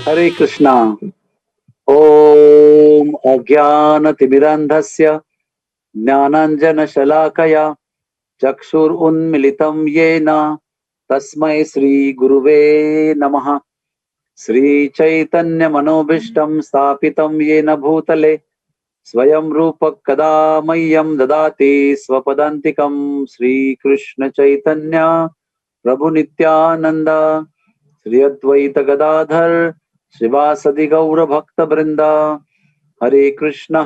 Hare Krishna. Om Ajnanatimirandhasya Jnananjanashalakaya Chakshur Unmilitam Yena Tasmai Shri Guruve Namaha. Shri Chaitanya Manobishtam Sthapitam Yena Bhutale Swayam Rupak Kada Mayam Dadati Swapadantikam Shri Krishna Chaitanya Prabhu Nityananda Shri Advaita Gadadhar Shivasadi Gaura Bhakta Vrinda Hare Krishna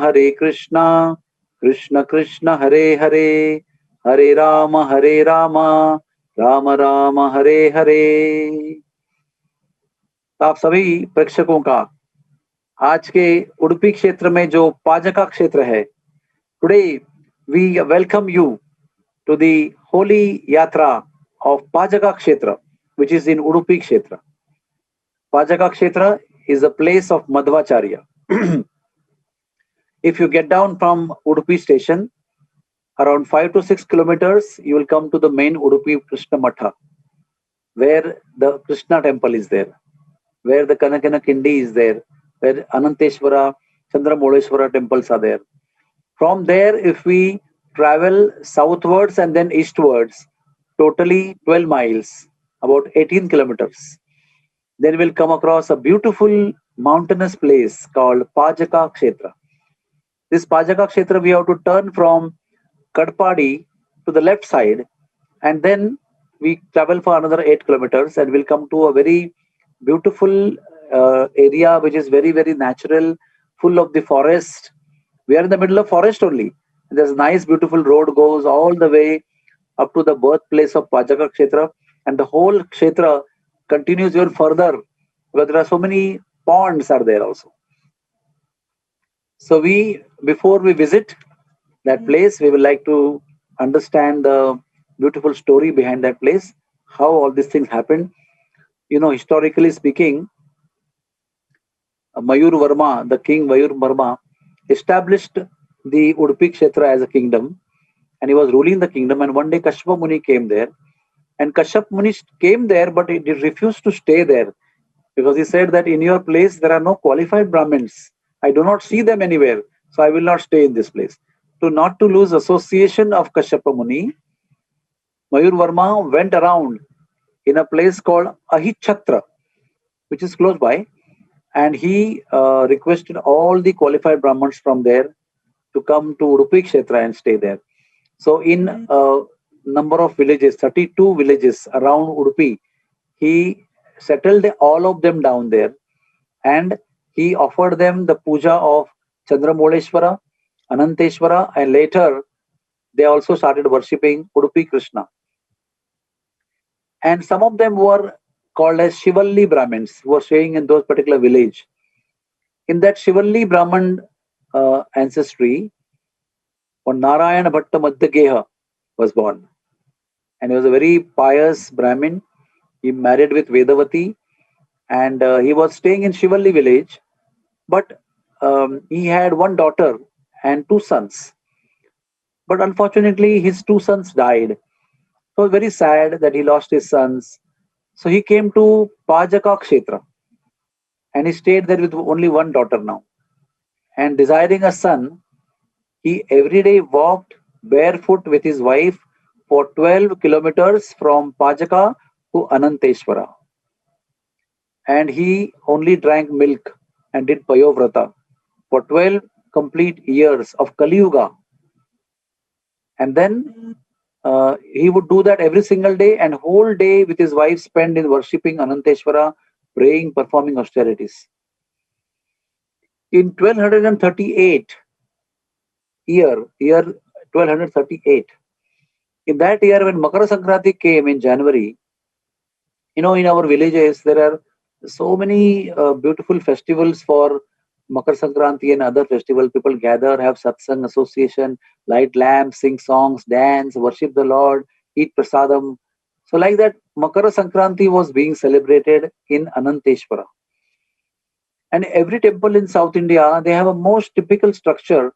Krishna Krishna Hare Hare Hare Rama Rama Rama Hare Hare। तो आप सभी प्रेक्षकों का आज के उडुपी क्षेत्र में जो पाजका क्षेत्र है, today we welcome you to the holy yatra of पाजका क्षेत्र which is in Udupi Kshetra. Pajaka Kshetra is a place of Madhvacharya. If you get down from Udupi station, around 5 to 6 kilometers, you will come to the main Udupi Krishna Matha, where the Krishna temple is there, where the Kanakana Kindi is there, where Ananteshwara, Chandramoleshwara temples are there. From there, if we travel southwards and then eastwards, totally 12 miles, about 18 kilometers, then we'll come across a beautiful mountainous place called Pajaka Kshetra. This Pajaka Kshetra, we have to turn from Kadpadi to the left side, and then we travel for another 8 kilometers and we'll come to a very beautiful area which is very, very natural, full of the forest. We are in the middle of forest only. There's a nice, beautiful road goes all the way up to the birthplace of Pajaka Kshetra, and the whole Kshetra continues even further because there are so many ponds are there also. So before we visit that place, we would like to understand the beautiful story behind that place, how all these things happened. You know, historically speaking, Mayur Varma, the king Mayur Varma, established the Udupi Kshetra as a kingdom, and he was ruling the kingdom. And one day Kashyapa Muni came there, and Kashyap Muni came there, but he refused to stay there because he said that in your place there are no qualified Brahmins. I do not see them anywhere, so I will not stay in this place. Not to lose association of Kashyapa Muni, Mayur Varma went around in a place called Ahichatra, which is close by, and he requested all the qualified Brahmins from there to come to Udupi Kshetra and stay there. So in a number of villages, 32 villages around Udupi, he settled all of them down there, and he offered them the puja of Chandramoleshwara, Ananteshwara, and later they also started worshipping Udupi Krishna. And some of them were called as Shivalli Brahmins, who were staying in those particular village. In that Shivalli Brahman ancestry, one Narayana Bhatta Madhyageha was born. And he was a very pious Brahmin. He married with Vedavati, and he was staying in Shivalli village, but he had one daughter and two sons. But unfortunately, his two sons died. So very sad that he lost his sons. So he came to Pajaka Kshetra, and he stayed there with only one daughter now. And desiring a son, he every day walked barefoot with his wife for 12 kilometers from Pajaka to Ananteshwara. And he only drank milk and did Payovrata for 12 complete years of Kali Yuga. And then he would do that every single day, and whole day with his wife spent in worshipping Ananteshwara, praying, performing austerities. In 1238 year 1238, in that year when Makara Sankranti came in January, in our villages there are so many beautiful festivals for Makar Sankranti and other festivals. People gather, have satsang, association, light lamps, sing songs, dance, worship the Lord, eat prasadam. So like that, Makara Sankranti was being celebrated in Ananteshwara. And every temple in South India, they have a most typical structure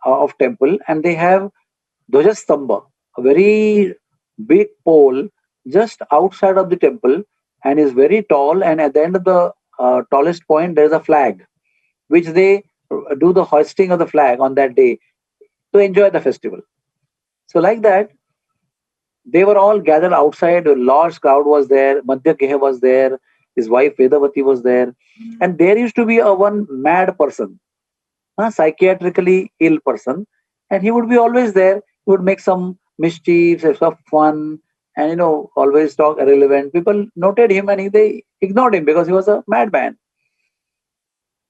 of temple, and they have Dhwajastambha, a very big pole just outside of the temple, and is very tall. And at the end of the tallest point, there is a flag, which they do the hoisting of the flag on that day to enjoy the festival. So, like that, they were all gathered outside. A large crowd was there. Madhya Geha was there. His wife Vedavati was there, and there used to be a one mad person, a psychiatrically ill person, and he would be always there. He would make some mischiefs, some fun, and always talk irrelevant. People noted him, and they ignored him because he was a madman.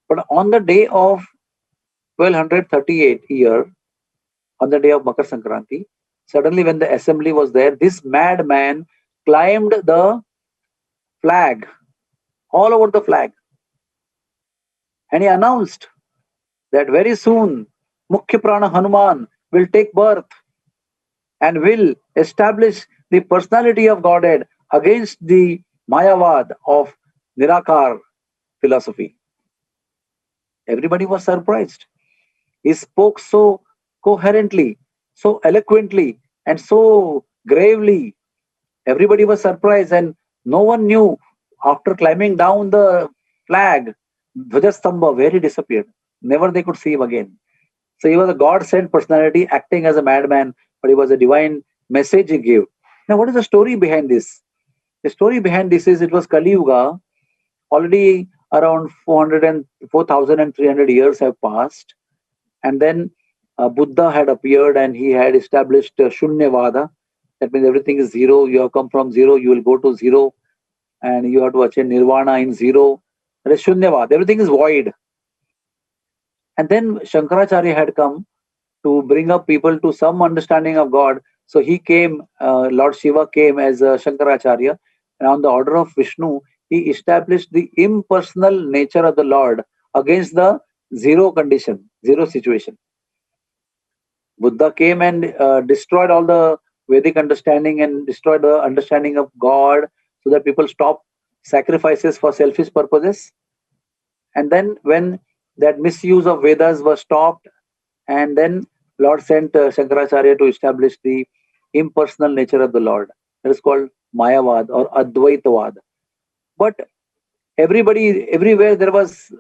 But on the day of 1238 year, on the day of Makar Sankranti, suddenly when the assembly was there, this madman climbed the flag, all over the flag, and he announced that very soon Mukhya Prana Hanuman will take birth and will establish the personality of Godhead against the Mayavad of Nirakar philosophy. Everybody was surprised. He spoke so coherently, so eloquently, and so gravely. Everybody was surprised, and no one knew. After climbing down the flag, Dhwajastambha, where he disappeared. Never they could see him again. So he was a God sent personality acting as a madman, but he was a divine message he gave. Now, what is the story behind this? The story behind this is it was Kali Yuga. Already around 400 and 4,300 years have passed. And then Buddha had appeared and he had established Shunyavada. That means everything is zero. You have come from zero, you will go to zero, and you have to achieve nirvana in zero. That is Shunyavad. Everything is void. And then Shankaracharya had come to bring up people to some understanding of God. So he came, Lord Shiva came as Shankaracharya, and on the order of Vishnu, he established the impersonal nature of the Lord against the zero condition, zero situation. Buddha came and destroyed all the Vedic understanding and destroyed the understanding of God so that people stop sacrifices for selfish purposes. And then when that misuse of Vedas was stopped, and then Lord sent Shankaracharya to establish the impersonal nature of the Lord. That is called Mayavad or Advaitavad. But everywhere there was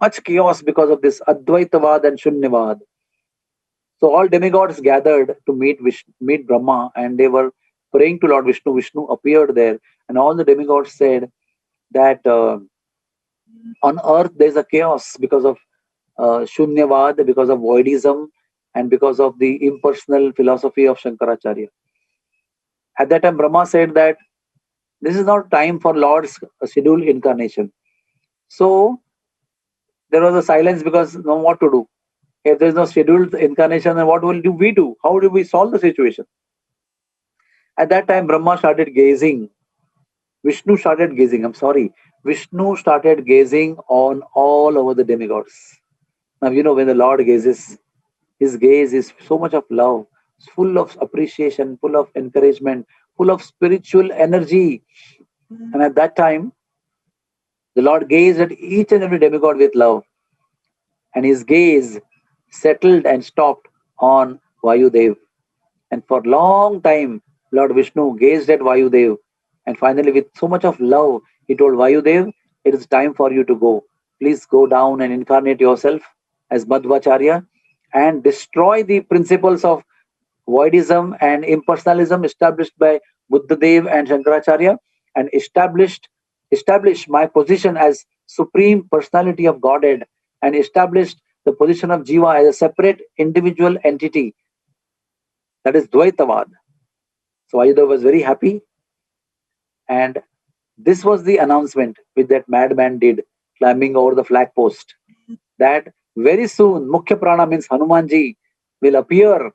much chaos because of this Advaitavad and Shunyavad. So all demigods gathered to meet Brahma, and they were praying to Lord Vishnu. Vishnu appeared there, and all the demigods said that on earth there is a chaos because of Shunyavad, because of voidism, and because of the impersonal philosophy of Shankaracharya. At that time, Brahma said that this is not time for Lord's scheduled incarnation. So there was a silence because no what to do. If there is no scheduled incarnation, then what will we do? How do we solve the situation? At that time, Brahma started gazing. Vishnu started gazing. I'm sorry. Vishnu started gazing on all over the demigods. Now, when the Lord gazes, his gaze is so much of love, full of appreciation, full of encouragement, full of spiritual energy. And at that time, the Lord gazed at each and every demigod with love. And his gaze settled and stopped on Vayudev. And for a long time, Lord Vishnu gazed at Vayudev. And finally, with so much of love, he told Vayudev, it is time for you to go. Please go down and incarnate yourself as Madhvacharya and destroy the principles of voidism and impersonalism established by Buddhadev and Shankaracharya, and establish my position as supreme personality of Godhead, and established the position of Jiva as a separate individual entity. That is Dvaitavad. So Ayudha was very happy, and this was the announcement which that madman did, climbing over the flag post, that very soon Mukhya Prana means Hanumanji will appear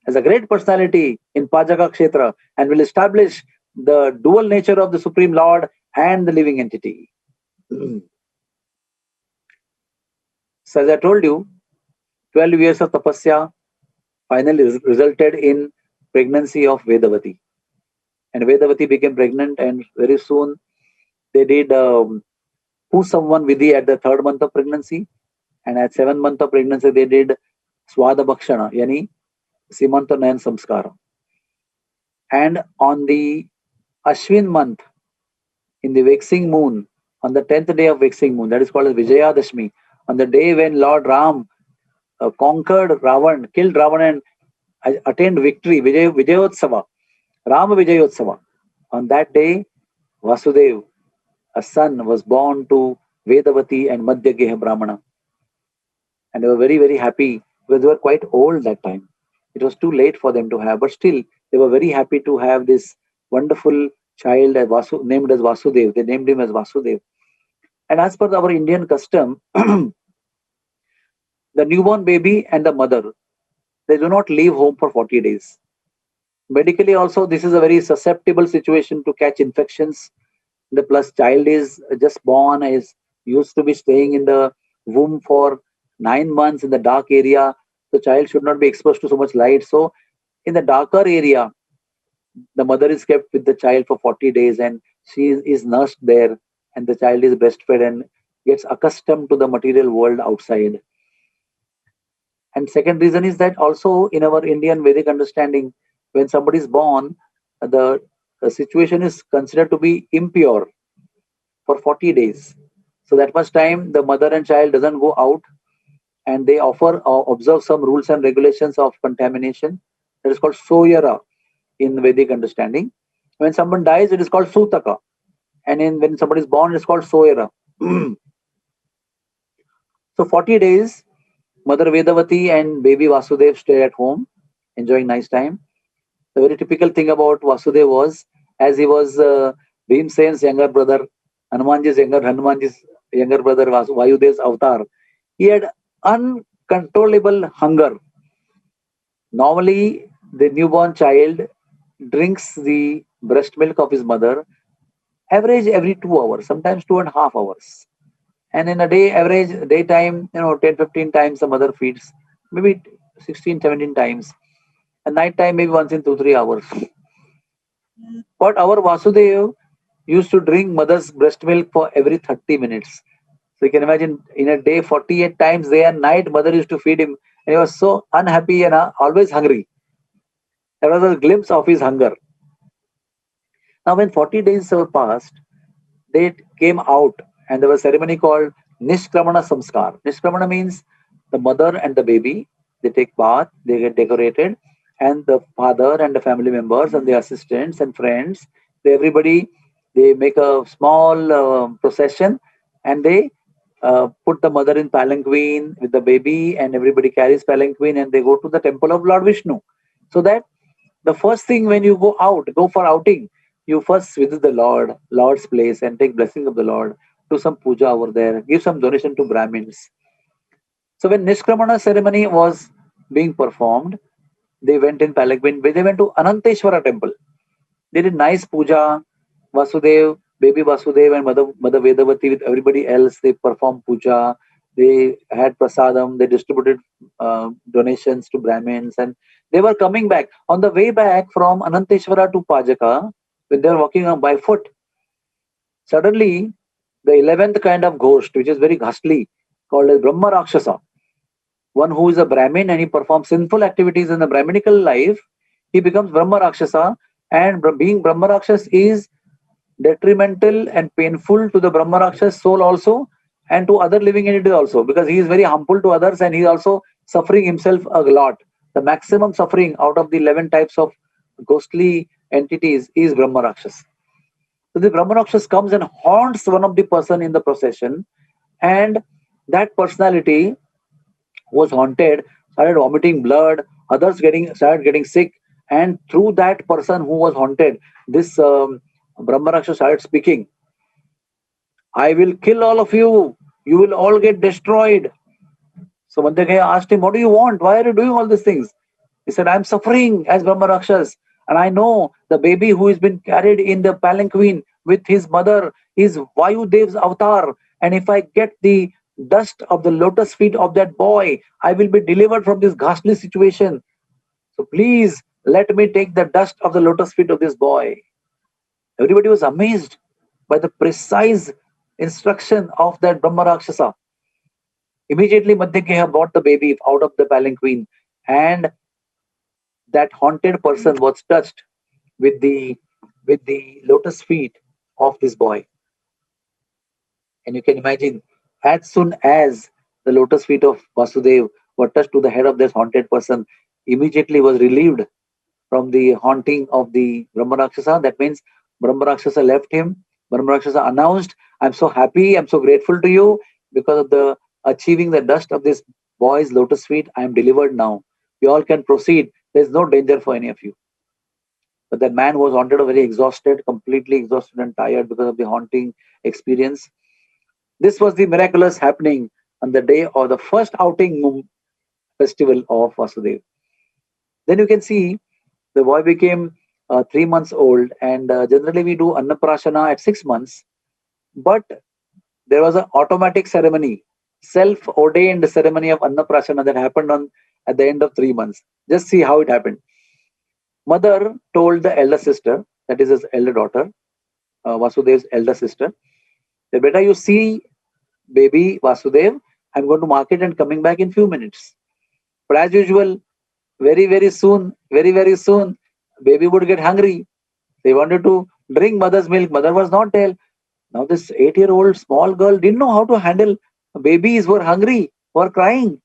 as a great personality in Pajaka Kshetra and will establish the dual nature of the Supreme Lord and the living entity. So as I told you, 12 years of tapasya finally resulted in pregnancy of Vedavati. And Vedavati became pregnant, and very soon they did Pusavan Vidhi at the 3rd month of pregnancy, and at 7th month of pregnancy they did Swada Bhakshana, yani Simanta Nayan Samskara. And on the Ashwin month, in the waxing moon, on the 10th day of waxing moon, that is called as Vijayadashmi, on the day when Lord Ram conquered Ravan, killed Ravan and attained victory, Vijayotsava, Rama Vijayotsava. On that day, Vasudev, a son, was born to Vedavati and Madhyageha Brahmana. And they were very, very happy because they were quite old that time. It was too late for them to have, but still, they were very happy to have this wonderful child named as Vasudev. They named him as Vasudev. And as per our Indian custom, the newborn baby and the mother, they do not leave home for 40 days. Medically also, this is a very susceptible situation to catch infections. The plus child is just born, is used to be staying in the womb for 9 months in the dark area. The child should not be exposed to so much light. So in the darker area, the mother is kept with the child for 40 days and she is nursed there, and the child is breastfed and gets accustomed to the material world outside. And second reason is that also in our Indian Vedic understanding, when somebody is born, the situation is considered to be impure for 40 days. So that much time the mother and child doesn't go out, and they observe some rules and regulations of contamination. That is called Soyara in Vedic understanding. When someone dies, it is called Sutaka. And when somebody is born, it's called Soyara. So 40 days, Mother Vedavati and baby Vasudev stay at home, enjoying nice time. The very typical thing about Vasudev was, as he was Bhimsen's younger brother, Hanumanji's younger brother, Vayudev's avatar, he had uncontrollable hunger. Normally, the newborn child drinks the breast milk of his mother, average every 2 hours, sometimes 2.5 hours. And in a day, average daytime, 10, 15 times the mother feeds, maybe 16, 17 times. And night time, maybe once in 2, 3 hours. But our Vasudev used to drink mother's breast milk for every 30 minutes. So you can imagine in a day, 48 times day and night, mother used to feed him. And he was so unhappy and always hungry. That was a glimpse of his hunger. Now, when 40 days were passed, they came out and there was a ceremony called Nishkramana Samskar. Nishkramana means the mother and the baby, they take bath, they get decorated, and the father and the family members and the assistants and friends, everybody, they make a small procession, and they put the mother in palanquin with the baby, and everybody carries palanquin, and they go to the temple of Lord Vishnu. So that the first thing when you go for outing, you first visit the Lord's place and take blessing of the Lord, do some puja over there, give some donation to Brahmins. So when Nishkramana ceremony was being performed, they went in palanquin. They went to Ananteshwara temple. They did nice puja. Vasudev, baby Vasudev and Mother Vedavati with everybody else, they performed puja. They had prasadam. They distributed donations to Brahmins, and they were coming back. On the way back from Ananteshwara to Pajaka, when they were walking on by foot, suddenly the 11th kind of ghost, which is very ghastly, called as Brahma Rakshasa, one who is a Brahmin and he performs sinful activities in the Brahminical life, he becomes Brahma Rakshasa, and being Brahma Rakshas is detrimental and painful to the Brahma Rakshas soul also, and to other living entities also, because he is very harmful to others and he is also suffering himself a lot. The maximum suffering out of the 11 types of ghostly entities is Brahma Rakshas. So the Brahma Rakshas comes and haunts one of the person in the procession, and that personality was haunted, started vomiting blood, others started getting sick, and through that person who was haunted, this Brahma Rakshasa started speaking, I will kill all of you. You will all get destroyed. So Madhyakaya asked him, what do you want? Why are you doing all these things? He said, I'm suffering as Brahma Rakshas. And I know the baby who has been carried in the palanquin with his mother is Vayudev's avatar. And if I get the dust of the lotus feet of that boy, I will be delivered from this ghastly situation. So please let me take the dust of the lotus feet of this boy. Everybody was amazed by the precise instruction of that Brahma Rakshasa, immediately Madhyageha brought the baby out of the palanquin, and that haunted person was touched with the lotus feet of this boy. And you can imagine, as soon as the lotus feet of Vasudev were touched to the head of this haunted person, immediately was relieved from the haunting of the Brahma Rakshasa. That means Brahma Rakshasa left him. Brahma Rakshasa announced, I'm so happy, I'm so grateful to you because of the achieving the dust of this boy's lotus feet. I am delivered now. You all can proceed. There's no danger for any of you. But that man was haunted, very exhausted, completely exhausted and tired because of the haunting experience. This was the miraculous happening on the day of the first outing festival of Vasudev. Then you can see the boy became 3 months old, and generally we do Annaprashana at 6 months, but there was an automatic ceremony, self-ordained ceremony of Annaprashana that happened on at the end of 3 months. Just see how it happened. Mother told the elder sister, that is his elder daughter, Vasudev's elder sister, that beta, you see baby Vasudev, I'm going to market and coming back in few minutes. But as usual, very soon, baby would get hungry. They wanted to drink mother's milk. Mother was not there. Now this 8-year-old small girl didn't know how to handle babies who were hungry, who were crying.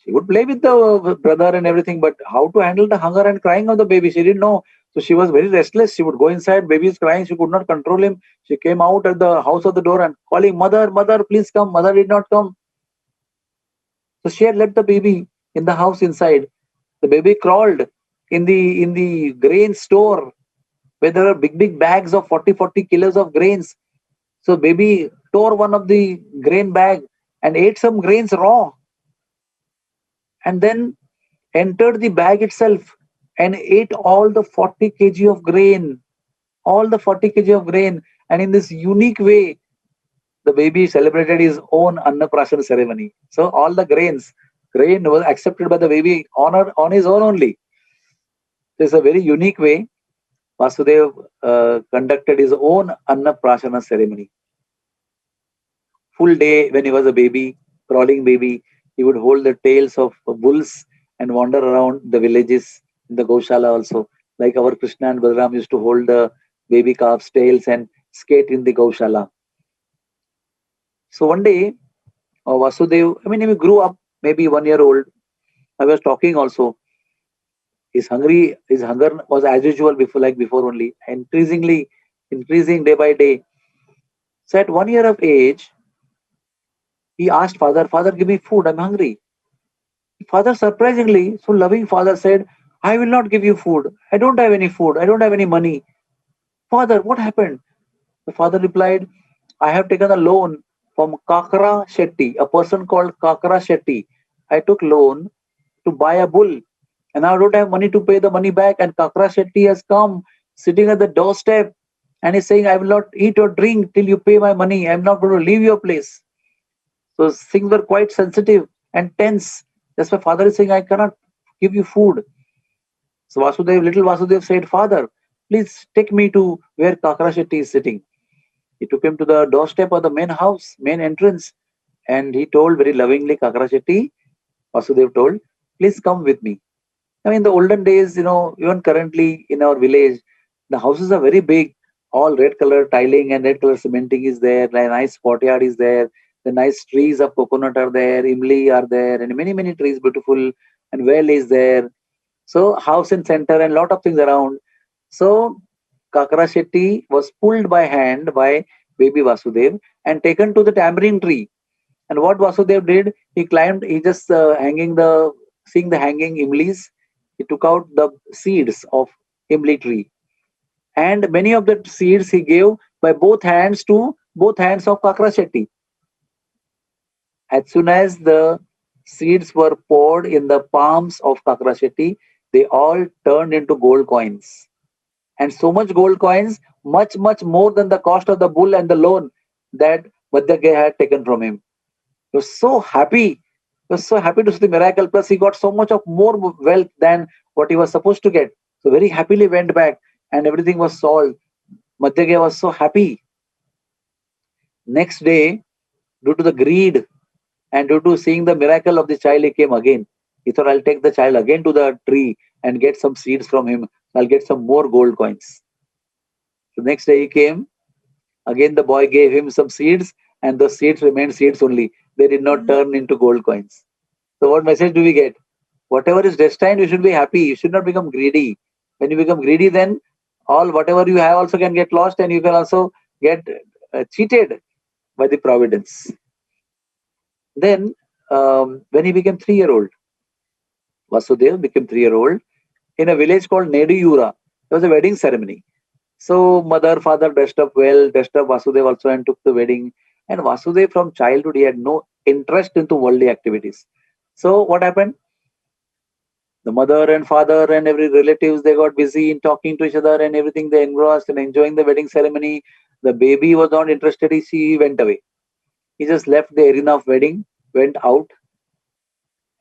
She would play with the brother and everything, but how to handle the hunger and crying of the baby, she didn't know. So she was very restless. She would go inside, baby is crying, she could not control him. She came out at the house of the door and calling, Mother, mother, please come. Mother did not come. So she had let the baby in the house inside. The baby crawled in the grain store where there were big bags of 40 kilos of grains. So baby tore one of the grain bag and ate some grains raw, and then entered the bag itself and ate all the 40 kg of grain, all the 40 kg of grain. And in this unique way, the baby celebrated his own Annaprasana ceremony. So all the grain was accepted by the baby on his own only. It's a very unique way Vasudev conducted his own Annaprasana ceremony. Full day when he was a baby, crawling baby, he would hold the tails of bulls and wander around the villages in the Goshala also. Like our Krishna and Balaram used to hold the baby calf's tails and skate in the Goshala. So one day, Vasudev, I mean, he grew up, maybe 1 year old. I was talking also. His hunger was as usual before only, increasing day by day. So at 1 year of age, he asked father, Father, give me food, I'm hungry. Father, surprisingly, so loving father said, I will not give you food. I don't have any food. I don't have any money. Father, what happened? The father replied, I have taken a loan from Kakra Shetty, a person called Kakra Shetty. I took loan to buy a bull, and I don't have money to pay the money back. And Kakra Shetty has come sitting at the doorstep and is saying, I will not eat or drink till you pay my money. I'm not going to leave your place. So things were quite sensitive and tense. That's why father is saying, I cannot give you food. So little Vasudev said, Father, please take me to where Kakra Shetty is sitting. He took him to the doorstep of the main house, main entrance, and he told very lovingly, Kakra Shetty, Vasudev told, please come with me. I mean, in the olden days, even currently in our village, the houses are very big, all red color tiling and red color cementing is there, a nice courtyard is there, the nice trees of coconut are there, imli are there, and many trees, beautiful, and well is there. So house and center and lot of things around. So Kakra Shetty was pulled by hand by baby Vasudev and taken to the tamarind tree. And what Vasudev did, he climbed, he just seeing the hanging imlis, he took out the seeds of imli tree. And many of the seeds he gave by both hands to both hands of Kakra Shetty. As soon as the seeds were poured in the palms of Kakra Shetty, they all turned into gold coins. And so much gold coins, much more than the cost of the bull and the loan that Madhyagya had taken from him. He was so happy. He was so happy to see the miracle. Plus, he got so much of more wealth than what he was supposed to get. So very happily went back and everything was solved. Madhyagya was so happy. Next day, due to the greed and due to seeing the miracle of the child, he came again. He thought, I'll take the child again to the tree and get some seeds from him. I'll get some more gold coins. The next day he came. Again, the boy gave him some seeds, and those seeds remained seeds only. They did not turn into gold coins. So, what message do we get? Whatever is destined, you should be happy. You should not become greedy. When you become greedy, then all whatever you have also can get lost, and you can also get cheated by the providence. Then, when he became 3 year old, Vasudev became 3 year old in a village called Nediyura. There was a wedding ceremony. So mother, father dressed up well, dressed up Vasudev also and took the wedding. And Vasudev from childhood, he had no interest into worldly activities. So what happened? The mother and father and every relatives, they got busy in talking to each other and everything. They engrossed and enjoying the wedding ceremony. The baby was not interested. He went away. He just left the arena of wedding, went out.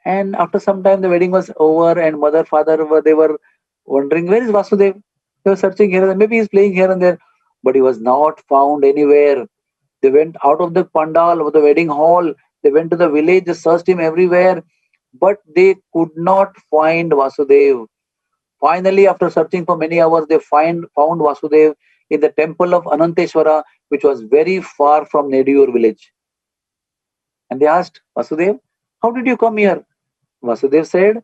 And after some time, the wedding was over and mother, father, they were wondering, where is Vasudev? They were searching here and there. Maybe he's playing here and there. But he was not found anywhere. They went out of the pandal of the wedding hall. They went to the village, they searched him everywhere. But they could not find Vasudev. Finally, after searching for many hours, they found Vasudev in the temple of Ananteshwara, which was very far from Nediyur village. And they asked, Vasudev, how did you come here? Vasudev said,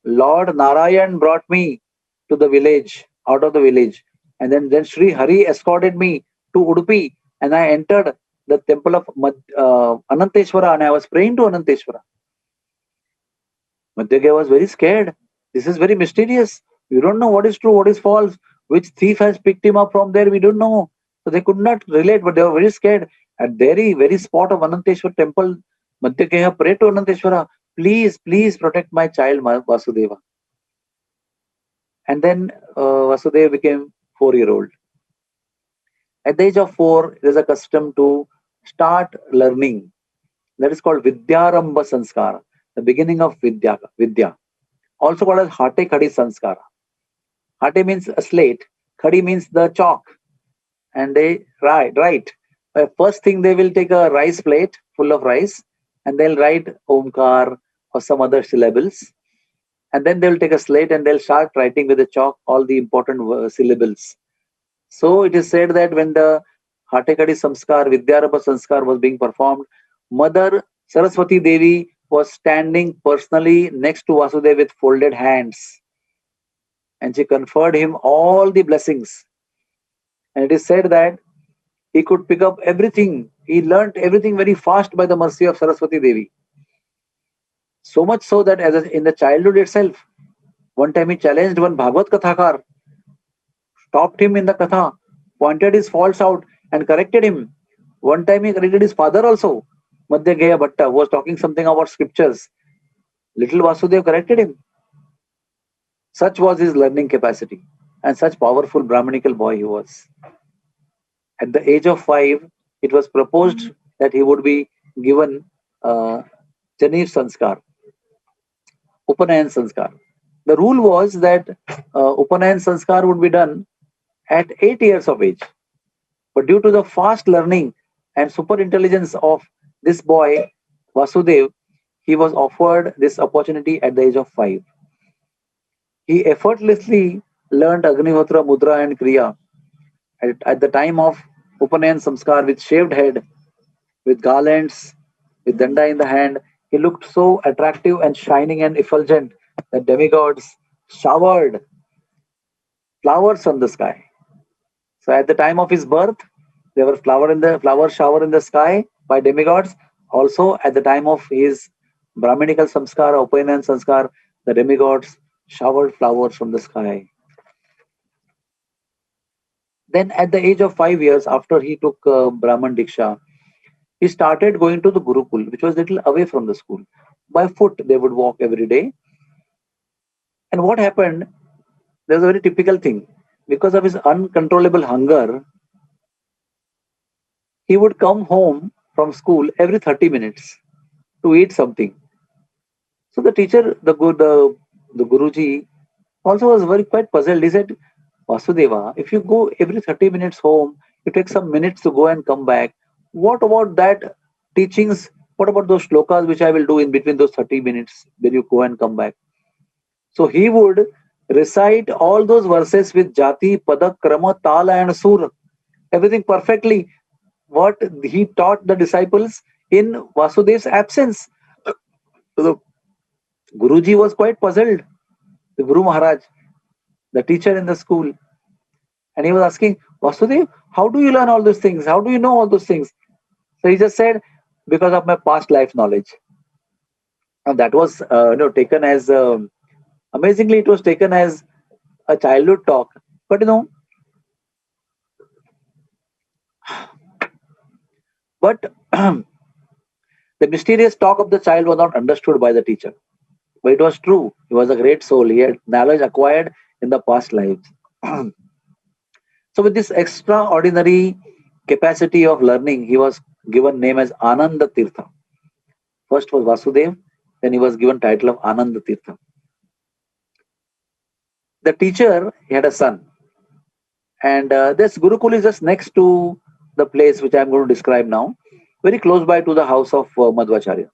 Lord Narayan brought me to the village, out of the village. And then Sri Hari escorted me to Udupi, and I entered the temple of Ananteshwara, and I was praying to Ananteshwara. Madhyagya was very scared. This is very mysterious. We don't know what is true, what is false. Which thief has picked him up from there, we don't know. So they could not relate, but they were very scared. At very spot of Ananteshwar temple, Madhyagya prayed to Ananteshwara, please protect my child Vasudeva. And then Vasudeva became 4 year old. At the age of 4, there is a custom to start learning. That is called Vidyarambha Sanskara, the beginning of Vidya. Also called as Hate Khadi Sanskara. Hate means a slate, Khadi means the chalk. And they write. First thing, they will take a rice plate full of rice and they'll write Omkar or some other syllables. And then they'll take a slate and they'll start writing with the chalk all the important syllables. So it is said that when the Hatekadi Samskar, Vidyarambha Sanskar was being performed, Mother Saraswati Devi was standing personally next to Vasudeva with folded hands. And she conferred him all the blessings. And it is said that he could pick up everything. He learnt everything very fast by the mercy of Saraswati Devi. So much so that in the childhood itself, one time he challenged one Bhagavad Kathakar, stopped him in the Katha, pointed his faults out and corrected him. One time he corrected his father also, Madhyagaya Bhatta, who was talking something about scriptures. Little Vasudev corrected him. Such was his learning capacity and such powerful Brahmanical boy he was. At the age of 5, it was proposed that he would be given Janev Sanskar, Upanayan Sanskar. The rule was that Upanayan Sanskar would be done at 8 years of age. But due to the fast learning and super intelligence of this boy, Vasudev, he was offered this opportunity at the age of 5. He effortlessly learned Agnihotra, Mudra and Kriya at the time of Upanayan Samskar with shaved head, with garlands, with danda in the hand. He looked so attractive and shining and effulgent that demigods showered flowers from the sky. So at the time of his birth, there were flower shower in the sky by demigods. Also at the time of his Brahminical Samskar, Upanayan Sanskar, the demigods showered flowers from the sky. Then at the age of 5 years, after he took Brahman Diksha, he started going to the Gurukul, which was a little away from the school. By foot, they would walk every day. And what happened, there's a very typical thing. Because of his uncontrollable hunger, he would come home from school every 30 minutes to eat something. So the teacher, the Guruji, also was quite puzzled. He said, Vasudeva, if you go every 30 minutes home, you take some minutes to go and come back. What about that teachings? What about those shlokas which I will do in between those 30 minutes when you go and come back? So he would recite all those verses with jati, pada, krama, tala, and sur, everything perfectly. What he taught the disciples in Vasudev's absence. So the Guruji was quite puzzled, the Guru Maharaj, the teacher in the school, and he was asking, Vasudev, how do you learn all those things? How do you know all those things? So he just said, because of my past life knowledge. And that was taken as amazingly, it was taken as a childhood talk. But but the mysterious talk of the child was not understood by the teacher. But it was true. He was a great soul. He had knowledge acquired in the past lives. So with this extraordinary capacity of learning, he was given name as Ananda Tirtha. First was Vasudev, then he was given title of Ananda Tirtha. The teacher, he had a son, and this Gurukul is just next to the place which I am going to describe now, very close by to the house of Madhvacharya.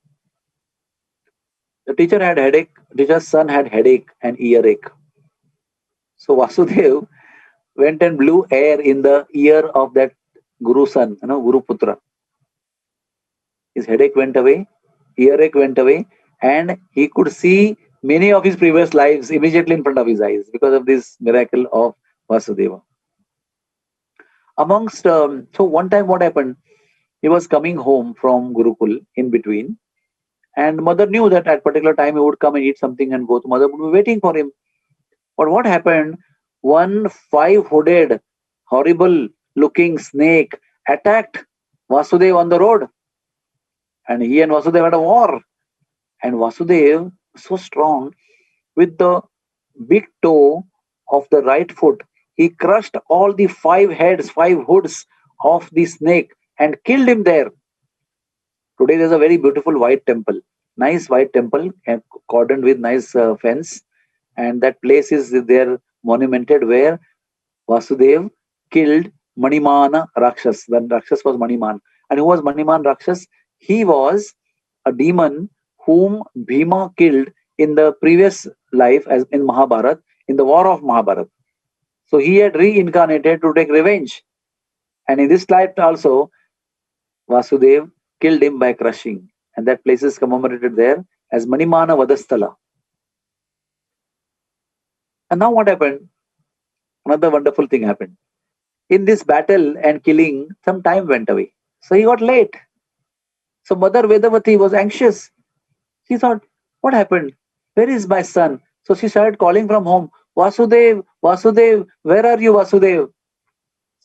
The teacher had headache, teacher's son had headache and earache. So Vasudev went and blew air in the ear of that Guru son, Guru Putra. His headache went away, earache went away, and he could see many of his previous lives immediately in front of his eyes because of this miracle of Vasudeva. So one time what happened, he was coming home from Gurukul in between, and mother knew that at particular time he would come and eat something and go. Mother would be waiting for him. But what happened? One five-hooded, horrible-looking snake attacked Vasudev on the road, and he and Vasudev had a war. And Vasudev, so strong, with the big toe of the right foot, he crushed all the five hoods of the snake and killed him there. Today there's a very beautiful white temple, nice white temple, cordoned with nice fence, and that place is there monumented where Vasudev killed Manimana Rakshas. The Rakshas was Maniman. And who was Maniman Rakshas? He was a demon whom Bhima killed in the previous life, as in Mahabharat, in the war of Mahabharat. So he had reincarnated to take revenge. And in this life also, Vasudev killed him by crushing. And that place is commemorated there as Manimana Vadasthala. And now what happened? Another wonderful thing happened. In this battle and killing, some time went away. So he got late. So Mother Vedavati was anxious. She thought, what happened? Where is my son? So she started calling from home, Vasudev, Vasudev, where are you, Vasudev?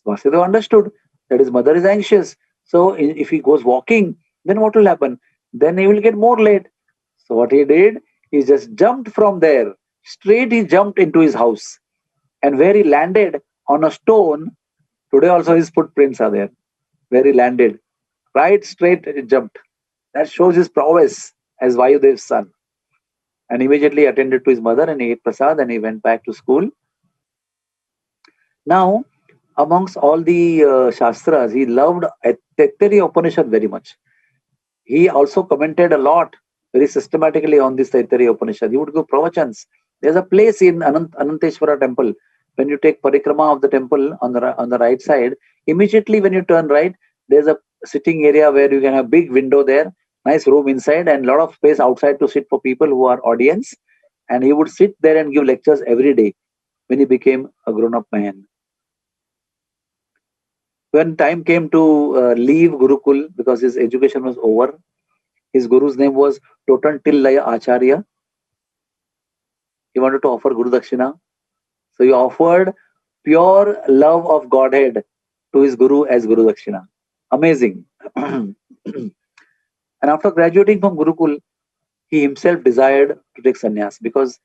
Vasudev understood that his mother is anxious. So if he goes walking, then what will happen? Then he will get more late. So what he did, he just jumped from there. Straight he jumped into his house. And where he landed on a stone, today also his footprints are there. Where he landed, right straight he jumped. That shows his prowess as Vayudev's son. And immediately attended to his mother and he ate prasad and he went back to school. Now, amongst all the Shastras, he loved Taittiriya Upanishad very much. He also commented a lot, very systematically on this Taittiriya Upanishad. He would give pravachans. There's a place in Ananteshwara temple. When you take parikrama of the temple on the right side, immediately when you turn right, there's a sitting area where you can have big window there, nice room inside and a lot of space outside to sit for people who are audience. And he would sit there and give lectures every day when he became a grown-up man. When time came to leave Gurukul because his education was over, his guru's name was Totan Tillaya Acharya. He wanted to offer Guru Dakshina. So he offered pure love of Godhead to his guru as Guru Dakshina. Amazing. And after graduating from Gurukul, he himself desired to take sannyas because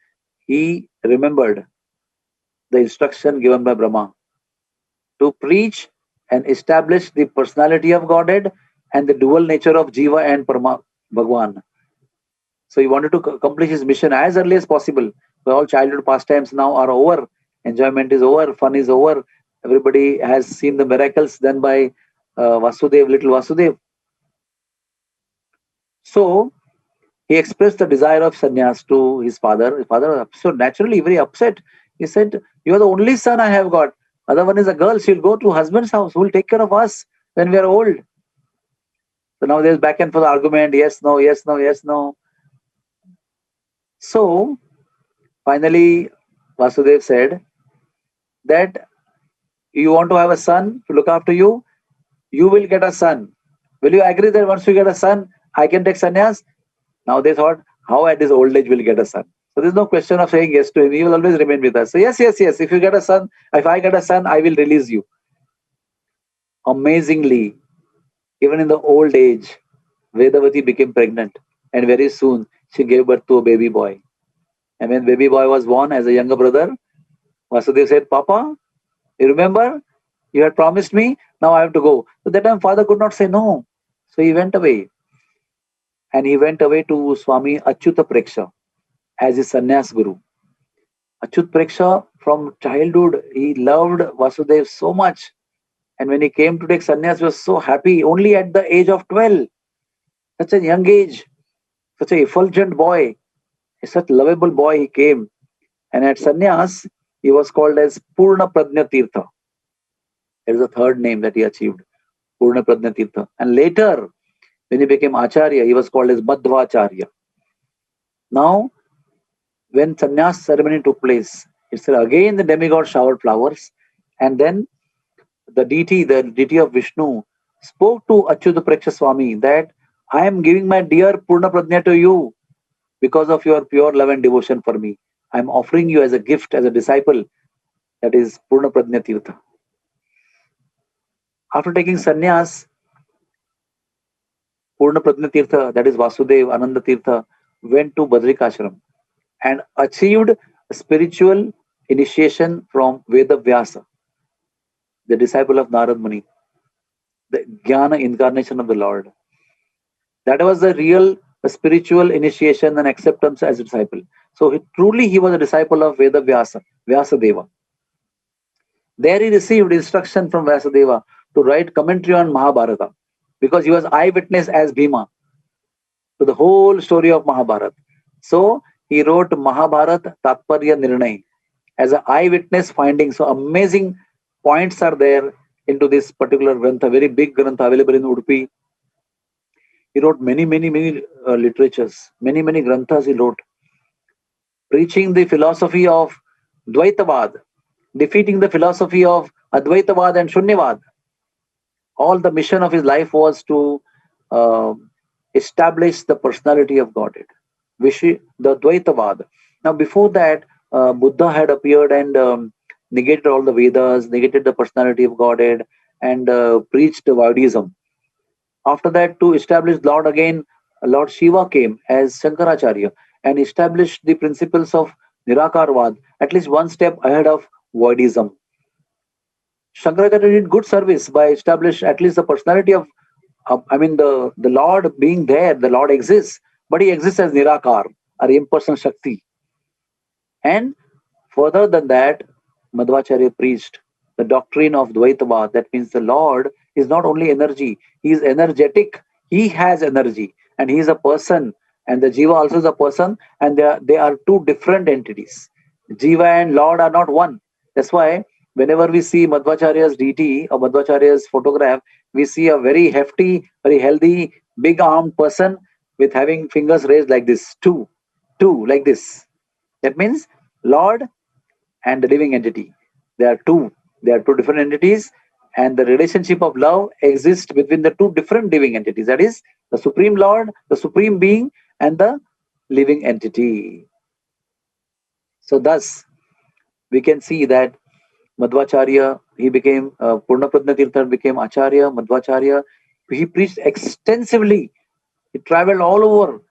he remembered the instruction given by Brahma to preach and establish the personality of Godhead and the dual nature of Jiva and Parama Bhagwan. So he wanted to accomplish his mission as early as possible. So all childhood pastimes now are over. Enjoyment is over. Fun is over. Everybody has seen the miracles done by Vasudev, little Vasudev. So he expressed the desire of sannyas to his father. His father was so naturally very upset. He said, "You are the only son I have got. Other one is a girl. She'll go to husband's house. Who will take care of us when we are old?" So now there's back and forth argument. Yes, no, yes, no, yes, no. So finally, Vasudev said that you want to have a son to look after you. You will get a son. Will you agree that once you get a son, I can take sannyas? Now they thought, how at his old age will get a son? So there's no question of saying yes to him. He will always remain with us. So yes, yes, yes. If you get a son, if I get a son, I will release you. Amazingly, even in the old age, Vedavati became pregnant, and very soon she gave birth to a baby boy. And when baby boy was born as a younger brother, Vasudev said, "Papa, you remember? You had promised me. Now I have to go." So that time father could not say no. So he went away. And he went away to Swami Achyuta Preksha as his sannyas guru. Achyut Preksha, from childhood, he loved Vasudev so much. And when he came to take sannyas, he was so happy, only at the age of 12. Such a young age, such a effulgent boy, such lovable boy he came. And at sannyas, he was called as Purna Pradnya Tirtha. That is the third name that he achieved, Purna Pradnya Tirtha. And later, when he became Acharya, he was called as Madhvacharya. Now, when sannyas ceremony took place, it's again the demigod showered flowers, and then the deity of Vishnu, spoke to Achyuta Preksha Swami that I am giving my dear Purna Pradnya to you because of your pure love and devotion for me. I am offering you as a gift, as a disciple, that is Purna Pradnya Tirtha. After taking sannyas, Purna Pradnya Tirtha, that is Vasudev Ananda Tirtha, went to Badrikashram and achieved a spiritual initiation from Veda Vyasa, the disciple of Narad Muni, the Jnana incarnation of the Lord. That was the real spiritual initiation and acceptance as a disciple. So he was a disciple of Veda Vyasa, Vyasadeva. There he received instruction from Vyasadeva to write commentary on Mahabharata because he was eyewitness as Bhima to the whole story of Mahabharata. So he wrote Mahabharata Tatparya Nirnay as an eyewitness finding. So amazing points are there into this particular grantha, very big grantha available in Udupi. He wrote many literatures, many granthas he wrote, preaching the philosophy of Dvaitavad, defeating the philosophy of Advaitavad and Shunyavad. All the mission of his life was to uh, establish the personality of Godhead, the Dvaitavad. Now, before that, Buddha had appeared and negated all the Vedas, negated the personality of Godhead, and preached Vaidism. After that, to establish Lord again, Lord Shiva came as Shankaracharya and established the principles of Nirakarvad, at least one step ahead of Vaidism. Shankaracharya did good service by establishing at least the personality of, the Lord being there, the Lord exists, but he exists as Nirakar, or impersonal Shakti. And further than that, Madhvacharya preached the doctrine of Dvaitavad. That means the Lord is not only energy, he is energetic, he has energy, and he is a person, and the Jiva also is a person, and they are two different entities. Jiva and Lord are not one. That's why whenever we see Madhvacharya's deity or Madhvacharya's photograph, we see a very hefty, very healthy, big armed person with having fingers raised like this, two, like this. That means Lord and the living entity. They are two. They are two different entities, and the relationship of love exists between the two different living entities. That is the Supreme Lord, the Supreme Being, and the living entity. So thus, we can see that Madhvacharya, he became Purna Pradnya Tirtha, became Acharya, Madhvacharya. He preached extensively. He traveled all over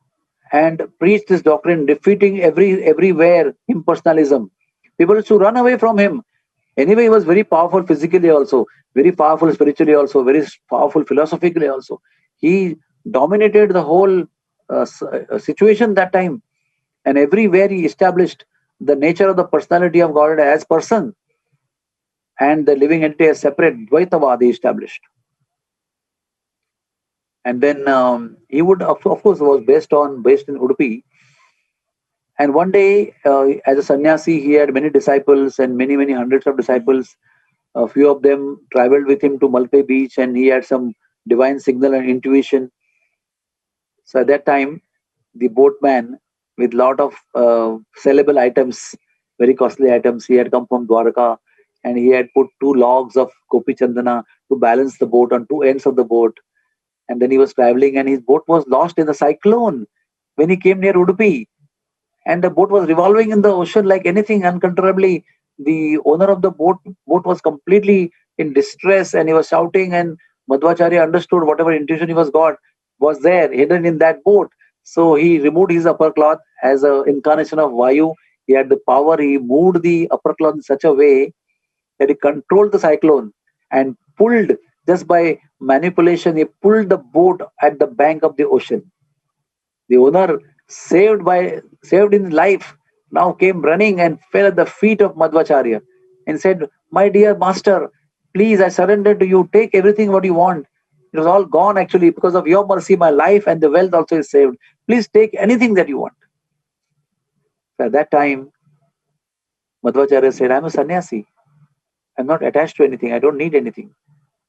and preached this doctrine, defeating everywhere impersonalism. People used to run away from him. Anyway, he was very powerful physically also, very powerful spiritually also, very powerful philosophically also. He dominated the whole situation that time. And everywhere he established the nature of the personality of God as person and the living entity as separate. Dvaitavad he established. And then he would, of course, was based in Udupi. And one day, as a sannyasi, he had many disciples and many hundreds of disciples. A few of them traveled with him to Malpe beach, and he had some divine signal and intuition. So at that time, the boatman, with lot of sellable items, very costly items, he had come from Dwarka, and he had put two logs of Gopi Chandana to balance the boat on two ends of the boat. And then he was traveling, and his boat was lost in the cyclone when he came near Udupi, and the boat was revolving in the ocean like anything uncontrollably. The owner of the boat was completely in distress, and he was shouting, and Madhvacharya understood whatever intuition he was got was there hidden in that boat. So he removed his upper cloth as an incarnation of Vayu. He had the power. He moved the upper cloth in such a way that he controlled the cyclone and pulled, just by manipulation, he pulled the boat at the bank of the ocean. The owner, saved in life, now came running and fell at the feet of Madhvacharya and said, "My dear master, please, I surrender to you. Take everything what you want. It was all gone actually. Because of your mercy, my life and the wealth also is saved. Please take anything that you want." So at that time, Madhvacharya said, "I'm a sannyasi. I'm not attached to anything. I don't need anything.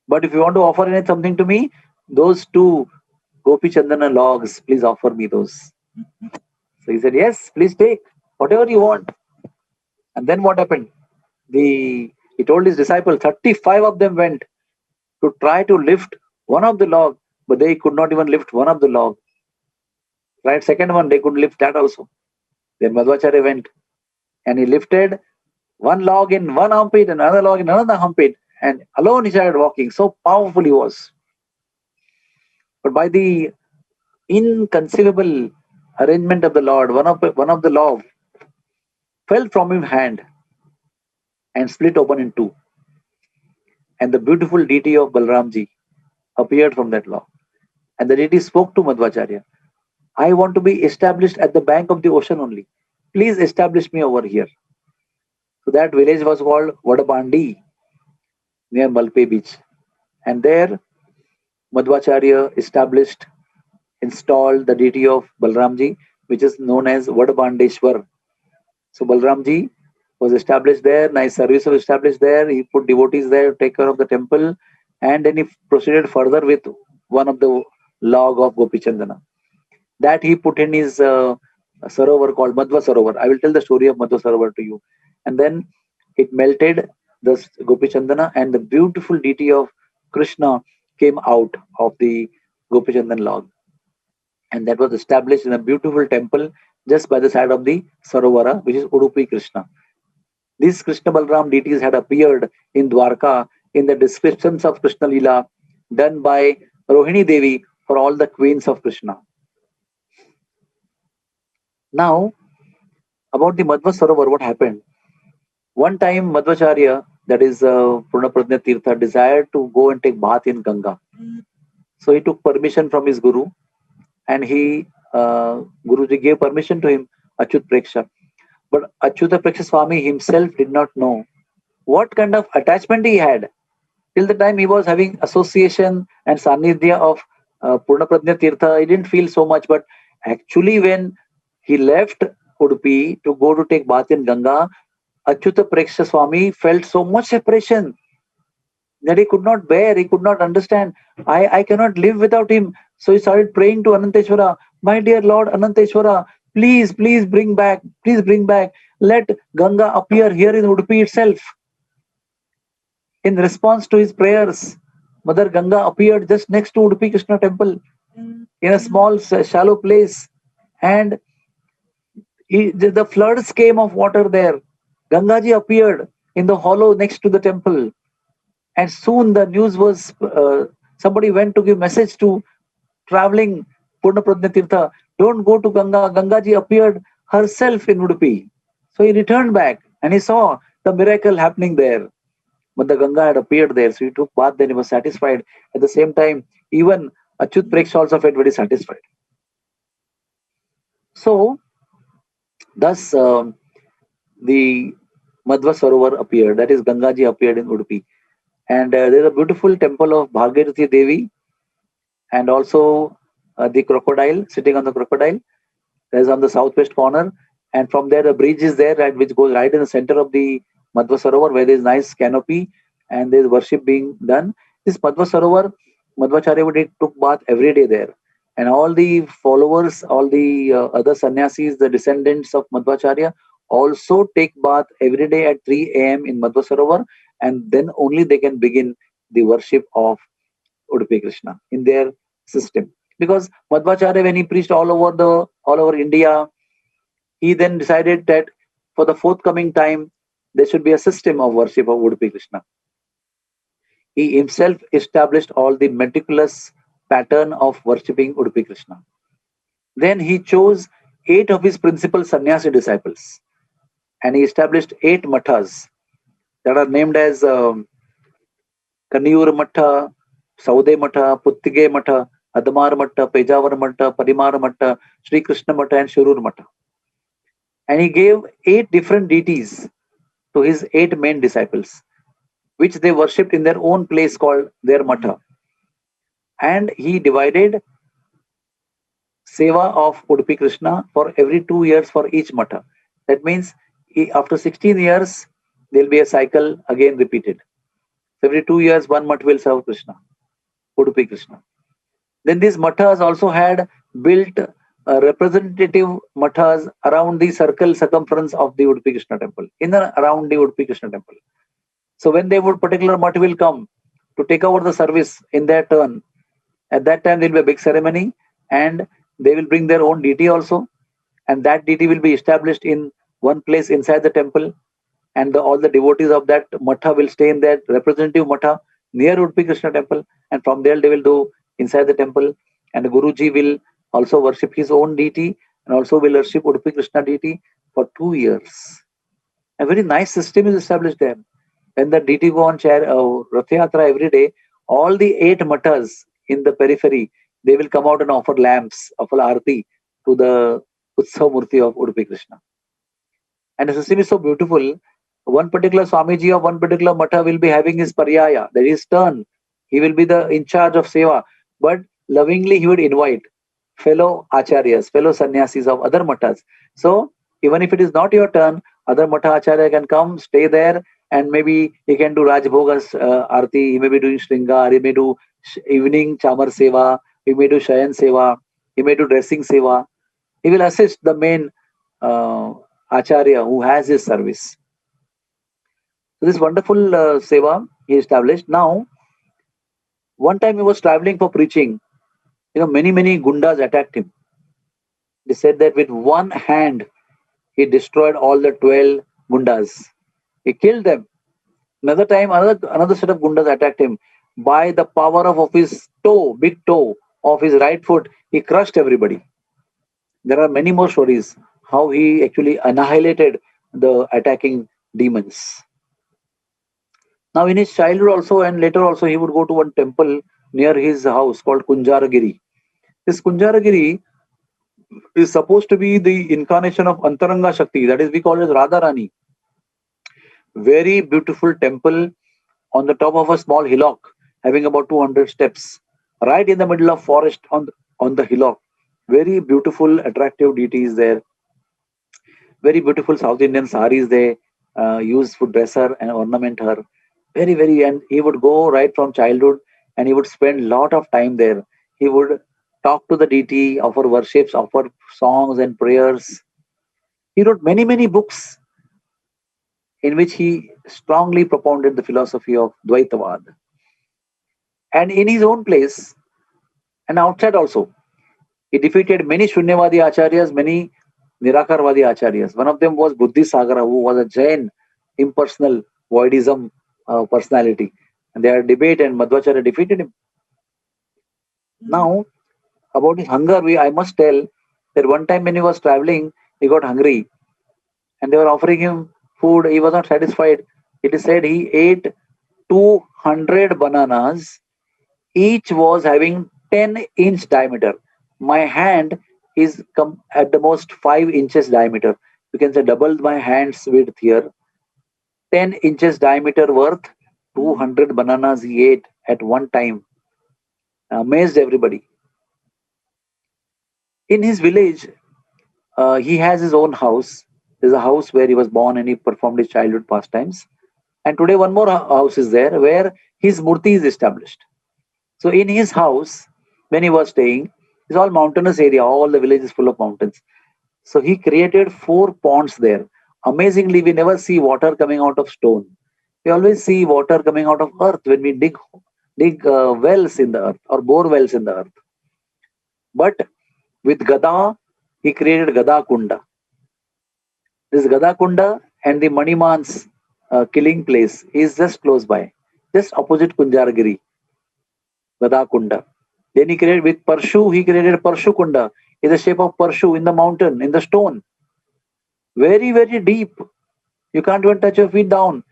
But if you want to offer something to me, those two Gopi Chandana logs, please offer me those." So he said, "Yes, please take whatever you want." And then what happened? He told his disciples, 35 of them went to try to lift one of the log, but they could not even lift one of the log. Right, second one, they couldn't lift that also. Then Madhvacharya went and he lifted one log in one armpit and another log in another armpit, and alone he started walking. So powerful he was. But by the inconceivable arrangement of the Lord, one of the log fell from his hand and split open in two. And the beautiful deity of Balramji appeared from that log. And the deity spoke to Madhvacharya, "I want to be established at the bank of the ocean only. Please establish me over here." So that village was called Vadabandi, near Malpe beach. And there Madhvacharya installed the deity of Balramji, which is known as Vadabandeshwar. So Balramji was established there, nice service was established there. He put devotees there to take care of the temple, and then he proceeded further with one of the log of Gopi Chandana. That he put in his Sarovar called Madhva Sarovar. I will tell the story of Madhva Sarovar to you. And then it melted the Gopi Chandana, and the beautiful deity of Krishna came out of the Gopi Chandan log. And that was established in a beautiful temple just by the side of the Sarovara, which is Udupi Krishna. These Krishna Balram deities had appeared in Dwarka in the descriptions of Krishna Lila done by Rohini Devi for all the queens of Krishna. Now, about the Madhva Sarovar, what happened? One time, Madhvacharya, that is Purna Pradnya Tirtha, desired to go and take bath in Ganga. So he took permission from his guru, and Guruji gave permission to him, Achyut Preksha. But Achyuta Preksha Swami himself did not know what kind of attachment he had. Till the time he was having association and Sanidhya of Purna Pradnya Tirtha, he didn't feel so much. But actually, when he left Udupi to go to take bath in Ganga, Achyuta Preksha Swami felt so much separation that he could not bear, he could not understand. I cannot live without him. So he started praying to Ananteshwara, "My dear Lord Ananteshwara, please bring back, please bring back. Let Ganga appear here in Udupi itself." In response to his prayers, Mother Ganga appeared just next to Udupi Krishna temple in a small, shallow place. And the floods came of water there. Gangaji appeared in the hollow next to the temple. And soon the news was, somebody went to give message to traveling Purna Pradnya Tirtha, "Don't go to Ganga. Gangaji appeared herself in Udupi." So he returned back and he saw the miracle happening there. But the Ganga had appeared there. So he took bath, then he was satisfied. At the same time, even Achyut Preksha also felt very satisfied. So, thus the Madhva Sarovar appeared, that is Gangaji appeared in Udupi. And there's a beautiful temple of Bhagirathi Devi and also the crocodile, sitting on the crocodile. That is on the southwest corner. And from there, a bridge is there, right, which goes right in the center of the Madhva Sarovar, where there is nice canopy and there is worship being done. This Madhva Sarovar, Madhvacharya would took bath every day there. And all the followers, all the other sannyasis, the descendants of Madhvacharya, also take bath every day at 3 a.m. in Madhva Sarovar, and then only they can begin the worship of Udupi Krishna in their system. Because Madhvacharya, when he preached all over India, he then decided that for the forthcoming time there should be a system of worship of Udupi Krishna. He himself established all the meticulous pattern of worshipping Udupi Krishna. Then he chose 8 of his principal sannyasi disciples, and he established 8 mathas that are named as Kaniyur Matha, Saude Matha, Puttige Matha, Adamar Matha, Pejavar Matha, Parimar Matha, Sri Krishna Matha, and Shurur Matha. And he gave 8 different deities to his 8 main disciples, which they worshipped in their own place called their Matha. And he divided seva of Udupi Krishna for every 2 years for each Matha. That means after 16 years, there will be a cycle again repeated. So every 2 years, one Matha will serve Krishna, Udupi Krishna. Then these mathas also had built representative mathas around the circumference of the Udupi Krishna temple, in and around the Udupi Krishna temple. So when they would, particular matha will come to take over the service in their turn, at that time there will be a big ceremony, and they will bring their own deity also, and that deity will be established in one place inside the temple, and all the devotees of that matha will stay in that representative matha near Udupi Krishna temple, and from there they will do inside the temple, and the Guruji will also worship his own deity and also will worship Udupi Krishna deity for 2 years. A very nice system is established there. When the deity go on Rath Yatra every day, all the 8 mathas in the periphery, they will come out and offer lamps, offer arati to the Utsav Murti of Udupi Krishna. And the system is so beautiful. One particular Swamiji of one particular matha will be having his paryaya, that is turn. He will be in charge of seva, but lovingly he would invite fellow acharyas, fellow sannyasis of other mathas. So even if it is not your turn, other matha acharya can come, stay there, and maybe he can do Rajbhogas arti, he may be doing Shringar, he may do evening Chamar seva, he may do Shayan seva, he may do dressing seva. He will assist the main acharya who has his service. So this wonderful seva he established. Now, one time he was traveling for preaching. Many gundas attacked him. They said that with one hand he destroyed all the 12 gundas. He killed them. Another time, another set of gundas attacked him. By the power of his toe, big toe of his right foot, he crushed everybody. There are many more stories how he actually annihilated the attacking demons. Now, in his childhood also, and later also, he would go to one temple near his house called Kunjaragiri. This Kunjaragiri is supposed to be the incarnation of Antaranga Shakti, that is, we call it Radharani. Very beautiful temple on the top of a small hillock, having about 200 steps, right in the middle of forest on the hillock. Very beautiful, attractive deities there. Very beautiful South Indian saris they use to dress her and ornament her. Very, and he would go right from childhood and he would spend a lot of time there. He would talk to the deity, offer worships, offer songs and prayers. He wrote many books in which he strongly propounded the philosophy of Dvaitavad. And in his own place and outside also, he defeated many Shunyavadi acharyas, many Nirakarvadi acharyas. One of them was Buddhisagara, who was a Jain, impersonal, voidism personality. And they had debate and Madhvacharya defeated him. Now, about his hunger, I must tell that one time when he was traveling, he got hungry and they were offering him food. He was not satisfied. It is said he ate 200 bananas. Each was having 10-inch diameter. My hand is at the most 5 inches diameter. You can say double my hand's width here. 10 inches diameter worth, 200 bananas he ate at one time. amazed everybody. In his village, he has his own house. There's a house where he was born and he performed his childhood pastimes. And today, one more house is there where his murti is established. So, in his house, when he was staying, it's all mountainous area. All the village is full of mountains. So, he created 4 ponds there. Amazingly, we never see water coming out of stone. We always see water coming out of earth when we dig wells in the earth or bore wells in the earth. But with Gada, he created Gada Kunda. This Gada Kunda and the Maniman's killing place is just close by, just opposite Kunjaragiri, Gada Kunda. Then he created with Parshu, he created Parshu Kunda in the shape of Parshu in the mountain, in the stone. Very, very deep. You can't even touch your feet down.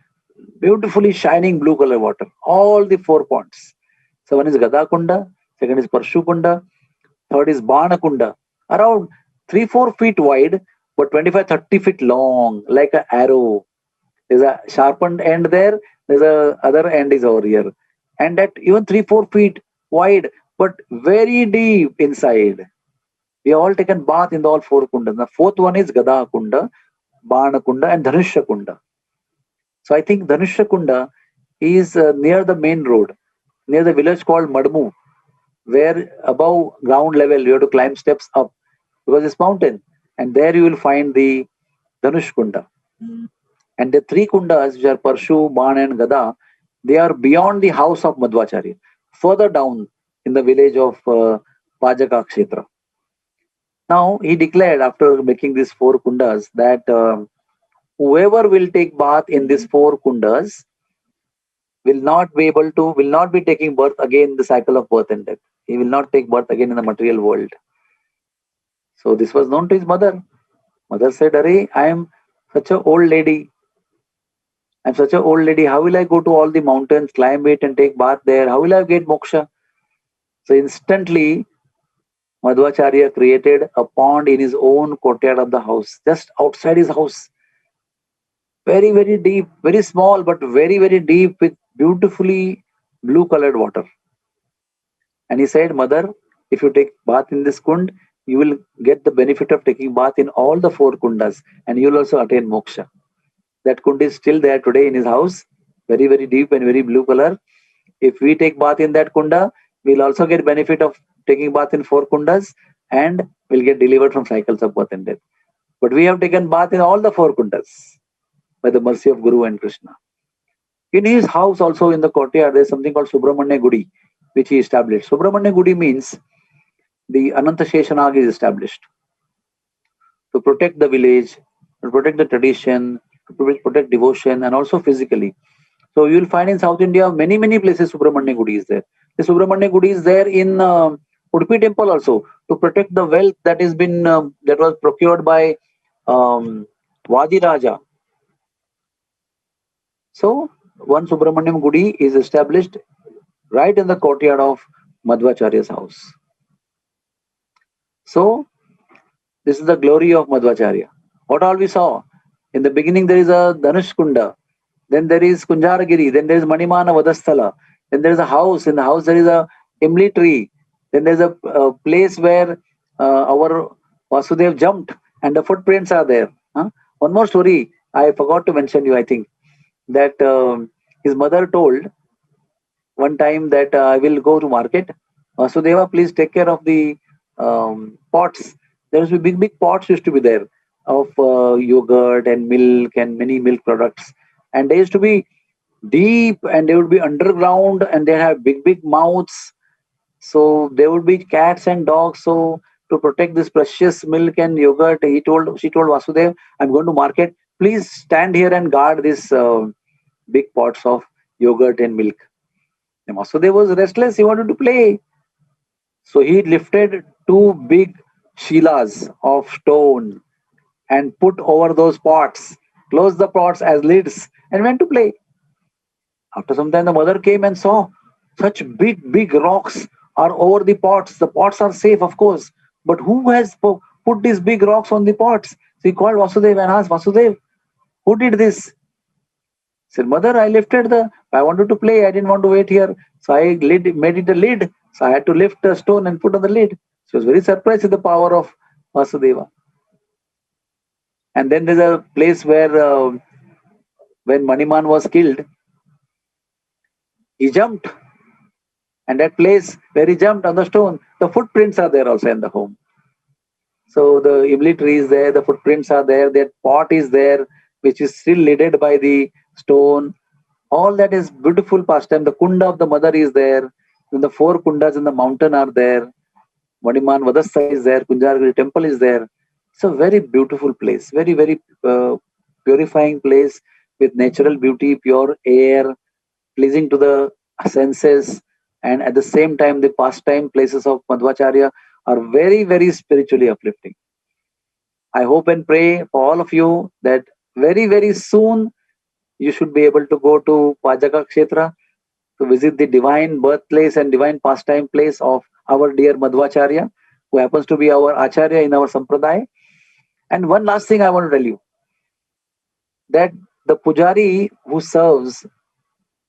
Beautifully shining blue color water. All the 4 ponds. So one is Gada Kunda, second is Parshu Kunda, third is Bana Kunda. Around 3-4 feet wide, but 25-30 feet long, like an arrow. There's a sharpened end there. There's a other end is over here, and that even 3-4 feet wide, but very deep inside. We all taken bath in the all 4 kundas. The fourth one is Gada Kunda, Bana Kunda, and Dhanusha Kunda. So I think Dhanusha Kunda is near the main road, near the village called Madmu, where above ground level you have to climb steps up because it's mountain, and there you will find the Dhanush Kunda. And the 3 kundas, which are Parshu, Ban, and Gada, they are beyond the house of Madhvacharya, further down in the village of Pajaka Kshetra. Now, he declared after making these 4 kundas that whoever will take bath in these 4 kundas will not be taking birth again in the cycle of birth and death. He will not take birth again in the material world. So this was known to his mother. Mother said, Arey, I am such an old lady. I'm such an old lady. How will I go to all the mountains, climb it, and take bath there? How will I get moksha? So instantly, Madhvacharya created a pond in his own courtyard of the house, just outside his house. Very, very deep, very small, but very, very deep with beautifully blue colored water. And he said, Mother, if you take bath in this kund, you will get the benefit of taking bath in all the 4 kundas, and you will also attain moksha. That kund is still there today in his house, very, very deep and very blue color. If we take bath in that kunda, we'll also get benefit of taking bath in 4 kundas, and we'll get delivered from cycles of birth and death. But we have taken bath in all the 4 kundas by the mercy of Guru and Krishna. In his house also in the courtyard, there's something called Subramanya Gudi, which he established. Subramanya Gudi means the Ananta Sheshanag is established to protect the village, to protect the tradition, to protect devotion, and also physically. So you will find in South India many, many places Subramanya Gudi is there. The Subramanya Gudi is there in Udupi temple also to protect the wealth that has been that was procured by Vadi Raja. So one Subramanyam Gudi is established right in the courtyard of Madhvacharya's house. So this is the glory of Madhvacharya. What all we saw? In the beginning there is a Dhanush Kunda, then there is Kunjaragiri, then there is Manimana Vadasthala, then there is a house. In the house there is a Imli tree, then there is a place where our Vasudev jumped and the footprints are there. One more story I forgot to mention you, I think, that his mother told one time that I will go to market. Vasudeva, please take care of the pots. There used to be big pots used to be there of yogurt and milk and many milk products. And they used to be deep and they would be underground and they have big mouths. So there would be cats and dogs. So to protect this precious milk and yogurt, she told Vasudev, I'm going to market. Please stand here and guard these big pots of yogurt and milk. And Vasudev was restless. He wanted to play. So he lifted 2 big shilas of stone and put over those pots, closed the pots as lids, and went to play. After some time, the mother came and saw such big rocks are over the pots. The pots are safe, of course, but who has put these big rocks on the pots? So he called Vasudev and asked, Vasudev, who did this? Said, Mother, I wanted to play, I didn't want to wait here. So I made it a lid. So I had to lift a stone and put on the lid. She was very surprised with the power of Vasudeva. And then there's a place where when Maniman was killed, he jumped. And that place where he jumped on the stone, the footprints are there also in the home. So the Imli tree is there, the footprints are there, that pot is there, which is still lidded by the stone. All that is beautiful pastime. The kunda of the mother is there. Then the 4 kundas in the mountain are there. Maniman Vadastha is there. Kunjaragiri temple is there. It's a very beautiful place. Very, very purifying place with natural beauty, pure air, pleasing to the senses. And at the same time, the pastime places of Madhvacharya are very, very spiritually uplifting. I hope and pray for all of you that very, very soon you should be able to go to Pajaka Kshetra to visit the divine birthplace and divine pastime place of our dear Madhvacharya, who happens to be our Acharya in our Sampradaya. And one last thing I want to tell you, that the pujari who serves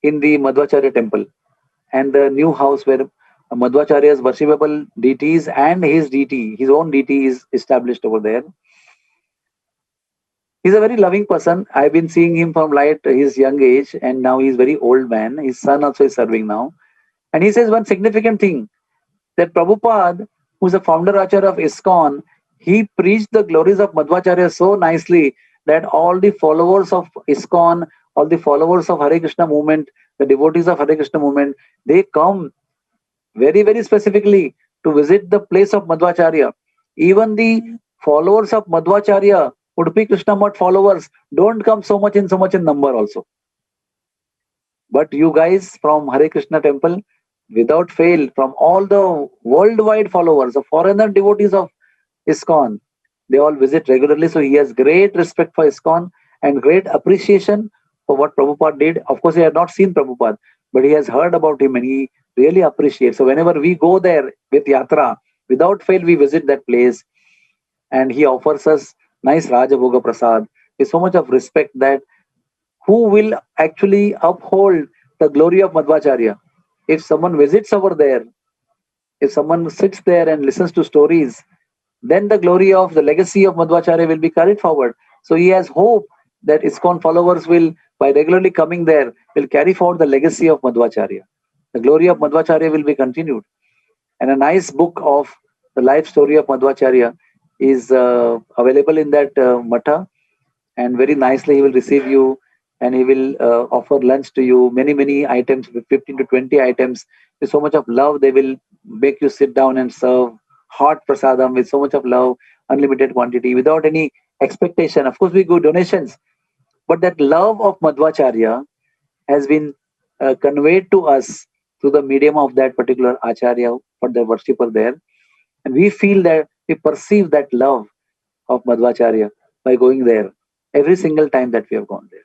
in the Madhvacharya temple and the new house where Madhvacharya's worshipable deities and his deity, his own deity is established over there. He's a very loving person. I've been seeing him from his young age, and now he's very old man. His son also is serving now. And he says one significant thing, that Prabhupada, who's the founder Acharya of ISKCON, he preached the glories of Madhvacharya so nicely that all the followers of ISKCON, all the followers of Hare Krishna movement, the devotees of Hare Krishna movement, they come very, very specifically to visit the place of Madhvacharya. Even the followers of Madhvacharya, Udupi Krishna Mutt followers, don't come so much in number also. But you guys from Hare Krishna temple, without fail, from all the worldwide followers, the foreigner devotees of ISKCON, they all visit regularly. So he has great respect for ISKCON and great appreciation for what Prabhupada did. Of course, he had not seen Prabhupada, but he has heard about him and he really appreciates. So whenever we go there with Yatra, without fail, we visit that place and he offers us nice Rajabhoga Prasad with so much of respect that who will actually uphold the glory of Madhvacharya? If someone visits over there, if someone sits there and listens to stories, then the glory of the legacy of Madhvacharya will be carried forward. So he has hope that ISKCON followers will, by regularly coming there, will carry forward the legacy of Madhvacharya. The glory of Madhvacharya will be continued. And a nice book of the life story of Madhvacharya is available in that matha, and very nicely he will receive you and he will offer lunch to you, many items, 15 to 20 items. With so much of love, they will make you sit down and serve hot prasadam with so much of love, unlimited quantity, without any expectation. Of course, we give donations, but that love of Madhvacharya has been conveyed to us through the medium of that particular Acharya for the worshipper there. And we feel that, we perceive that love of Madhvacharya by going there every single time that we have gone there.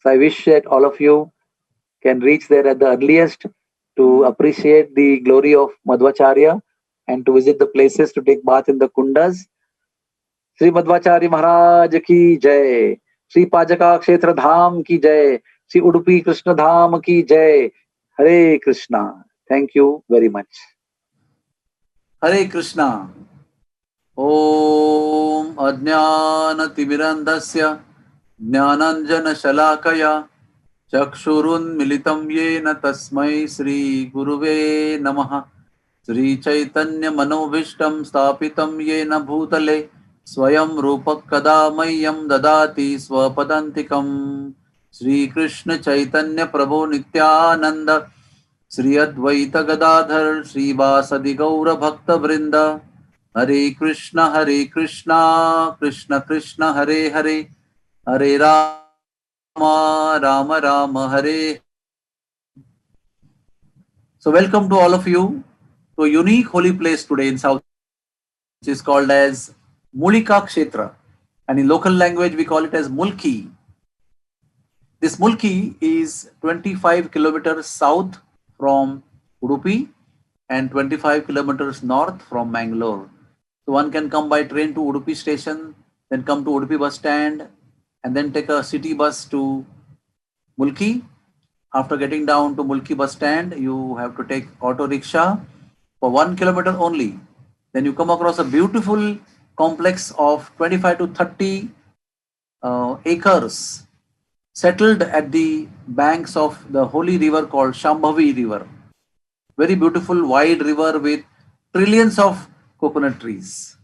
So I wish that all of you can reach there at the earliest to appreciate the glory of Madhvacharya and to visit the places, to take bath in the kundas. Sri Madhvacharya Maharaj ki jai. Sri Pajaka Kshetra Dham ki jai. Sri Udupi Krishna Dham ki jai. Hare Krishna. Thank you very much. Hare Krishna. Om Ajnanatimirandasya Jnananjana Shalakaya Chakshurun Militam Yena Tasmai Sri Guruve Namaha. Sri Chaitanya Manovishtam Stapitam Yena Bhutale Swayam Rupak Kadamayam Dadati Swapadantikam. Sri Krishna Chaitanya Prabhu Nityananda Sri Advaita Gadadhar Sri Vasadi Gaura Bhakta Vrinda. Hare Krishna Krishna Krishna Hare Hare Hare Rama Rama Rama Hare. So welcome to all of you to a unique holy place today in South, which is called as Mulika Kshetra, and in local language we call it as Mulki. This Mulki is 25 kilometers south from Udupi and 25 kilometers north from Mangalore. So one can come by train to Udupi station, then come to Udupi bus stand, and then take a city bus to Mulki. After getting down to Mulki bus stand, you have to take auto rickshaw for 1 kilometer only. Then you come across a beautiful complex of 25 to 30 acres settled at the banks of the holy river called Shambhavi River. Very beautiful wide river with trillions of coconut trees.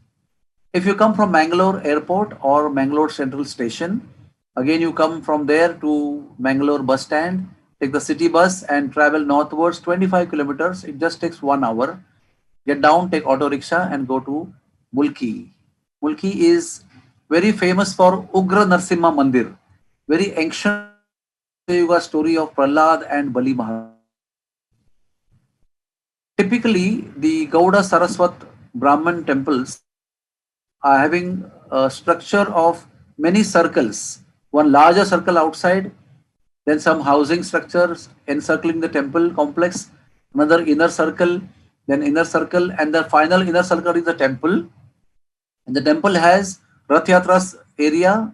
If you come from Mangalore Airport or Mangalore Central Station, again you come from there to Mangalore bus stand, take the city bus and travel northwards 25 kilometers. It just takes 1 hour. Get down, take auto rickshaw and go to Mulki. Mulki is very famous for Ugra Narsimha Mandir, very ancient Yuga story of Prahlad and Bali Maharaj. Typically, the Gauda Saraswat Brahman temples are having a structure of many circles. One larger circle outside, then some housing structures encircling the temple complex, another inner circle, then inner circle, and the final inner circle is the temple. And the temple has Rath Yatras area,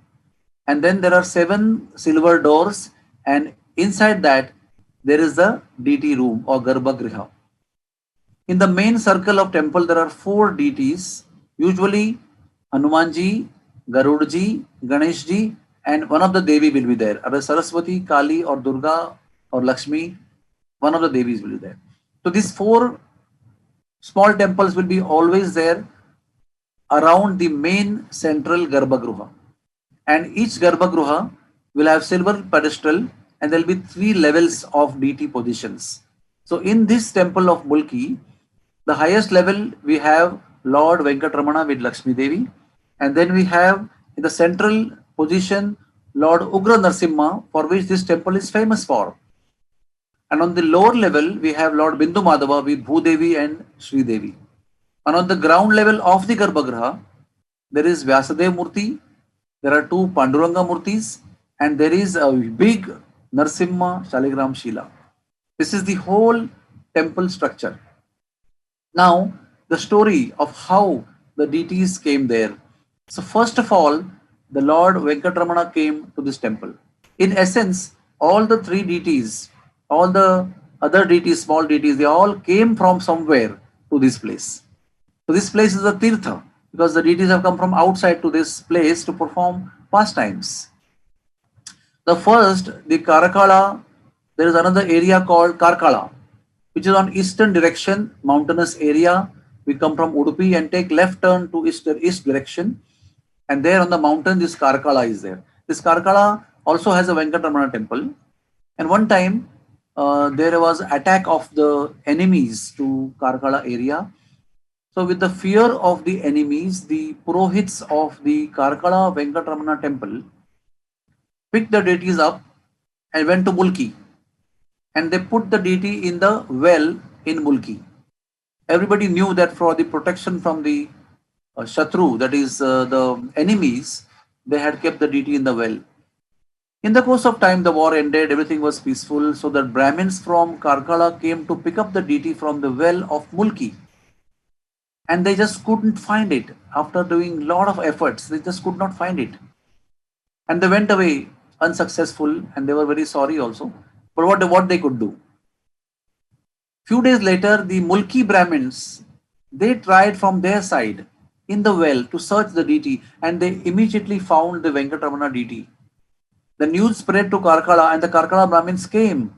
and then there are 7 silver doors, and inside that there is the deity room or Garbhagriha. In the main circle of temple, there are 4 deities, usually Hanumanji, Garudji, Ganeshji, and one of the Devi will be there. Either Saraswati, Kali, or Durga, or Lakshmi, one of the Devis will be there. So these 4 small temples will be always there around the main central Garbhagriha. And each Garbhagriha will have silver pedestal and there will be 3 levels of deity positions. So in this temple of Mulki, the highest level we have Lord Venkatramana with Lakshmi Devi, and then we have in the central position Lord Ugra Narsimha, for which this temple is famous for. And on the lower level we have Lord Bindu Madhava with Bhudevi and Sri Devi. And on the ground level of the Garbhagriha, there is Vyasadev Murti, there are 2 Panduranga Murtis, and there is a big Narsimha Shaligram Shila. This is the whole temple structure. Now, the story of how the deities came there. So, first of all, the Lord Venkatramana came to this temple. In essence, all the 3 deities, all the other deities, small deities, they all came from somewhere to this place. So, this place is a Tirtha because the deities have come from outside to this place to perform pastimes. The first, the Karakala, there is another area called Karkala, which is on eastern direction, mountainous area. We come from Udupi and take left turn to east direction. And there on the mountain, this Karkala is there. This Karkala also has a Venkatramana temple. And one time, there was attack of the enemies to Karkala area. So with the fear of the enemies, the Purohits of the Karkala Venkatramana temple picked the deities up and went to Mulki. And they put the deity in the well in Mulki. Everybody knew that for the protection from the Shatru, that is the enemies, they had kept the deity in the well. In the course of time, the war ended, everything was peaceful, so that Brahmins from Karkala came to pick up the deity from the well of Mulki. And they just couldn't find it. After doing a lot of efforts, they just could not find it. And they went away unsuccessful, and they were very sorry also. But what they could do? Few days later, the Mulki Brahmins, they tried from their side in the well to search the deity, and they immediately found the Venkatramana deity. The news spread to Karkala, and the Karkala Brahmins came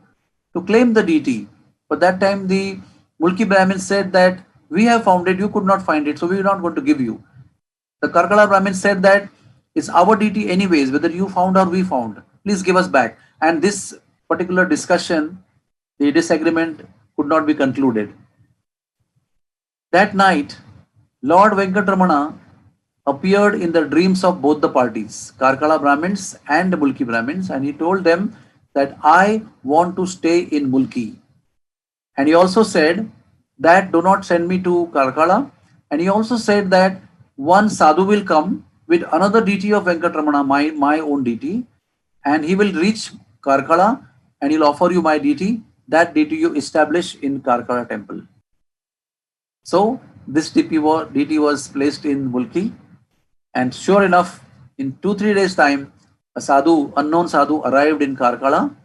to claim the deity. But that time the Mulki Brahmins said that we have found it, you could not find it, so we are not going to give you. The Karkala Brahmins said that it's our deity anyways, whether you found or we found, please give us back. And this particular discussion, the disagreement could not be concluded. That night, Lord Venkatramana appeared in the dreams of both the parties, Karkala Brahmins and the Mulki Brahmins, and he told them that I want to stay in Mulki. And he also said that do not send me to Karkala. And he also said that one sadhu will come with another deity of Venkatramana, my own deity, and he will reach Karkala and he'll offer you my deity, that deity you establish in Karkala temple. So this deity was placed in Mulki, and sure enough, in 2-3 days time, a sadhu, unknown sadhu, arrived in Karkala,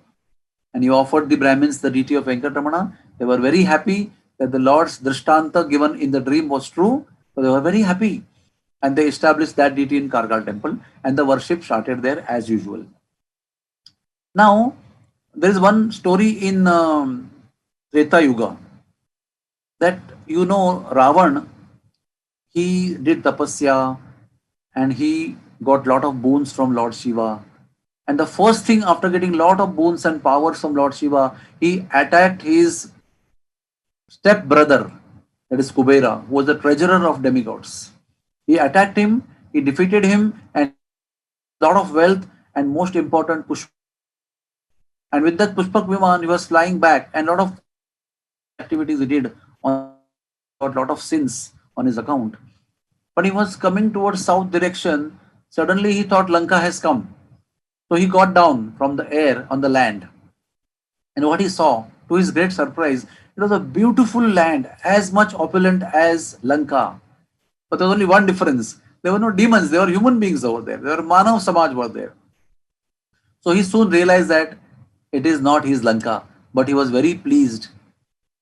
and he offered the Brahmins the deity of Venkatramana. They were very happy that the Lord's Drishtanta given in the dream was true. So they were very happy. And they established that deity in Kargal temple, and the worship started there as usual. Now, there is one story in Treta Yuga that Ravan, he did tapasya and he got lot of boons from Lord Shiva. And the first thing after getting lot of boons and powers from Lord Shiva, he attacked his step brother, that is Kubera, who was the treasurer of demigods. He attacked him, he defeated him, and lot of wealth and most important Pushpak. And with that Pushpak Viman, he was flying back, and lot of activities he did on got lot of sins on his account. But he was coming towards south direction. Suddenly he thought Lanka has come. So he got down from the air on the land. And what he saw, to his great surprise, it was a beautiful land, as much opulent as Lanka. But there was only one difference. There were no demons, there were human beings over there. There were Manav Samaj were there. So he soon realized that it is not his Lanka, but he was very pleased.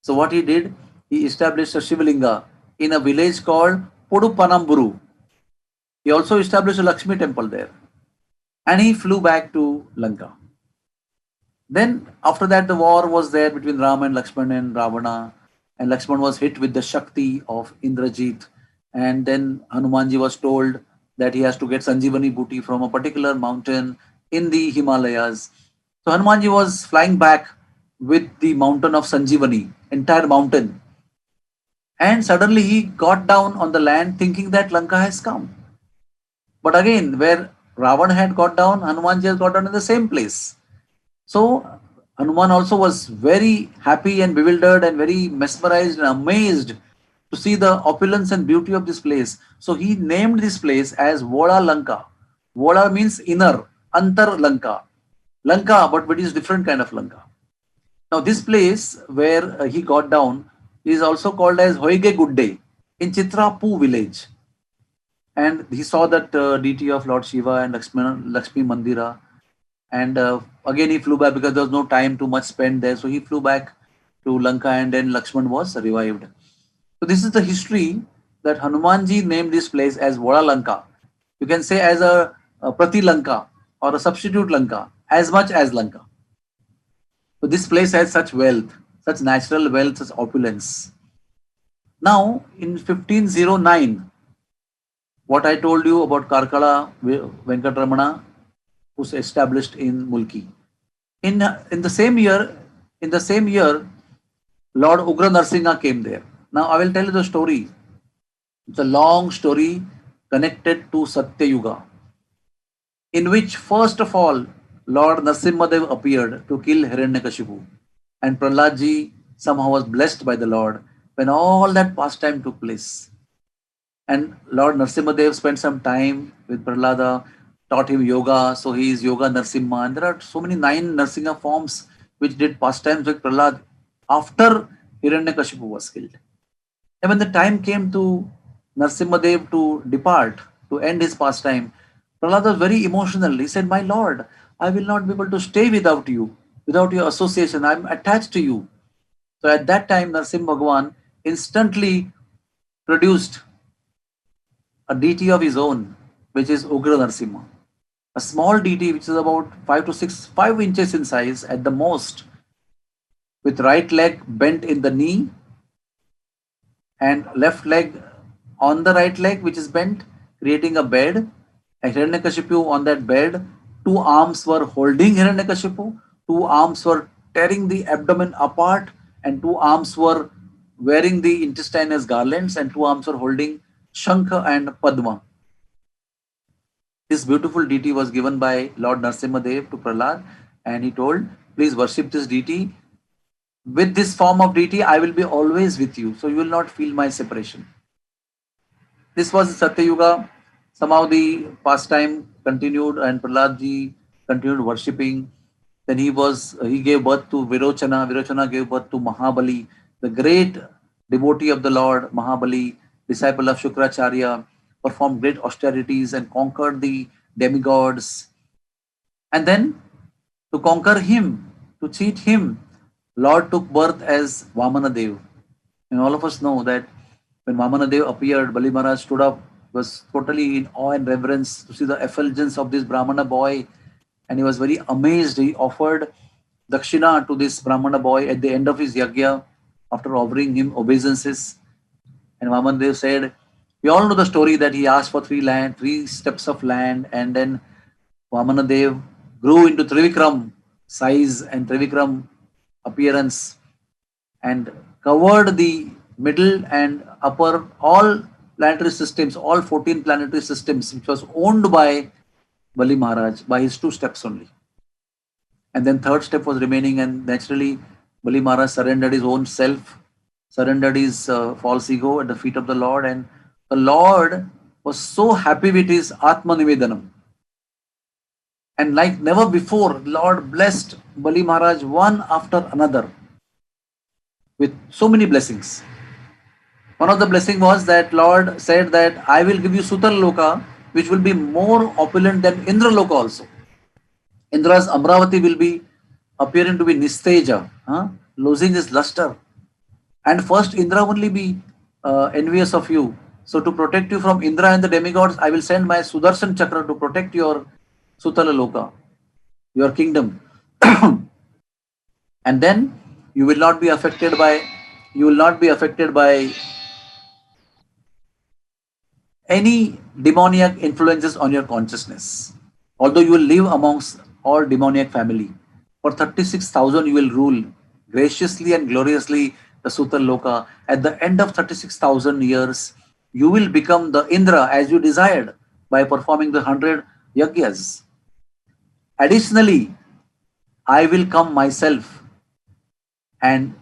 So what he did, he established a Shivalinga in a village called Pudupanamburu. He also established a Lakshmi temple there. And he flew back to Lanka. Then after that the war was there between Ram and Lakshman and Ravana. And Lakshman was hit with the Shakti of Indrajit. And then Hanumanji was told that he has to get Sanjeevani booty from a particular mountain in the Himalayas. So Hanumanji was flying back with the mountain of Sanjeevani, entire mountain. And suddenly he got down on the land thinking that Lanka has come. But again, where Ravan had got down, Hanumanji has got down in the same place. So Hanuman also was very happy and bewildered and very mesmerized and amazed to see the opulence and beauty of this place. So he named this place as Vola Lanka. Vola means inner, Antar Lanka. Lanka, but it is different kind of Lanka. Now this place where he got down is also called as Hoige Gudde in Chitrapu village. And he saw that deity of Lord Shiva and Lakshmi Mandira. And again he flew back because there was no time too much spent there. So he flew back to Lanka and then Lakshman was revived. So this is the history that Hanumanji named this place as Vola Lanka. You can say as a Prati Lanka or a substitute Lanka, as much as Lanka. So this place has such wealth, such natural wealth, such opulence. Now in 1509, what I told you about Karkala Venkatramana was established in Mulki. In the same year, Lord Ugra Narsingha came there. Now I will tell you the story. It's a long story connected to Satya Yuga, in which first of all Lord Narsimhadev appeared to kill Hiranyakashipu, and Prahladji somehow was blessed by the Lord when all that pastime took place. And Lord Narsimhadev spent some time with Prahlada, taught him yoga, so he is Yoga Narsimha. And there are so many 9 Narsingha forms which did pastimes with Prahlad after Hiranyakashipu was killed. And when the time came to Narsimhadev to depart, to end his pastime, Prahlad was very emotional. He said, "My Lord, I will not be able to stay without you, without your association. I am attached to you." So at that time, Narsim Bhagwan instantly produced a deity of his own, which is Ugra Narsimha. A small deity which is about 5 inches in size at the most, with right leg bent in the knee and left leg on the right leg which is bent, creating a bed. And Hiranyakashipu on that bed, 2 arms were holding Hiranyakashipu, 2 arms were tearing the abdomen apart, and 2 arms were wearing the intestine as garlands, and 2 arms were holding Shankha and Padma. This beautiful deity was given by Lord Narsimhadev to Prahlad, and he told, "Please worship this deity. With this form of deity, I will be always with you, so you will not feel my separation." This was Satya Yuga. Somehow the pastime continued and Prahladji continued worshipping. Then he gave birth to Virochana. Virochana gave birth to Mahabali, the great devotee of the Lord. Mahabali, disciple of Shukracharya, performed great austerities and conquered the demigods. And then to conquer him, To cheat him, Lord took birth as Vamana Dev. And all of us know that when Vamana Dev appeared, Bali Maharaj stood up, was totally in awe and reverence to see the effulgence of this Brahmana boy, and he was very amazed. He offered Dakshina to this Brahmana boy at the end of his yagya after offering him obeisances. And Vaman Dev said, we all know the story that he asked for three steps of land, and then Vamana Dev grew into Trivikram size and Trivikram appearance and covered the middle and upper all planetary systems, all 14 planetary systems, which was owned by Bali Maharaj by his two steps only. And then third step was remaining, and naturally Bali Maharaj surrendered his own self, surrendered his false ego at the feet of the Lord, and the Lord was so happy with his Atma Nivedanam. And like never before, Lord blessed Bali Maharaj one after another with so many blessings. One of the blessing was that Lord said that I will give you Sutal Loka, which will be more opulent than Indra Loka also. Indra's Amravati will be appearing to be Nisteja, losing his luster. And first Indra only be envious of you. So to protect you from Indra and the demigods, I will send my Sudarshan Chakra to protect your Sutala Loka, your kingdom. And then you will not be affected by any demoniac influences on your consciousness. Although you will live amongst all demoniac family, for 36,000 you will rule graciously and gloriously the Sutal Loka. At the end of 36,000 years, you will become the Indra as you desired by performing the 100 yagyas. Additionally, I will come myself and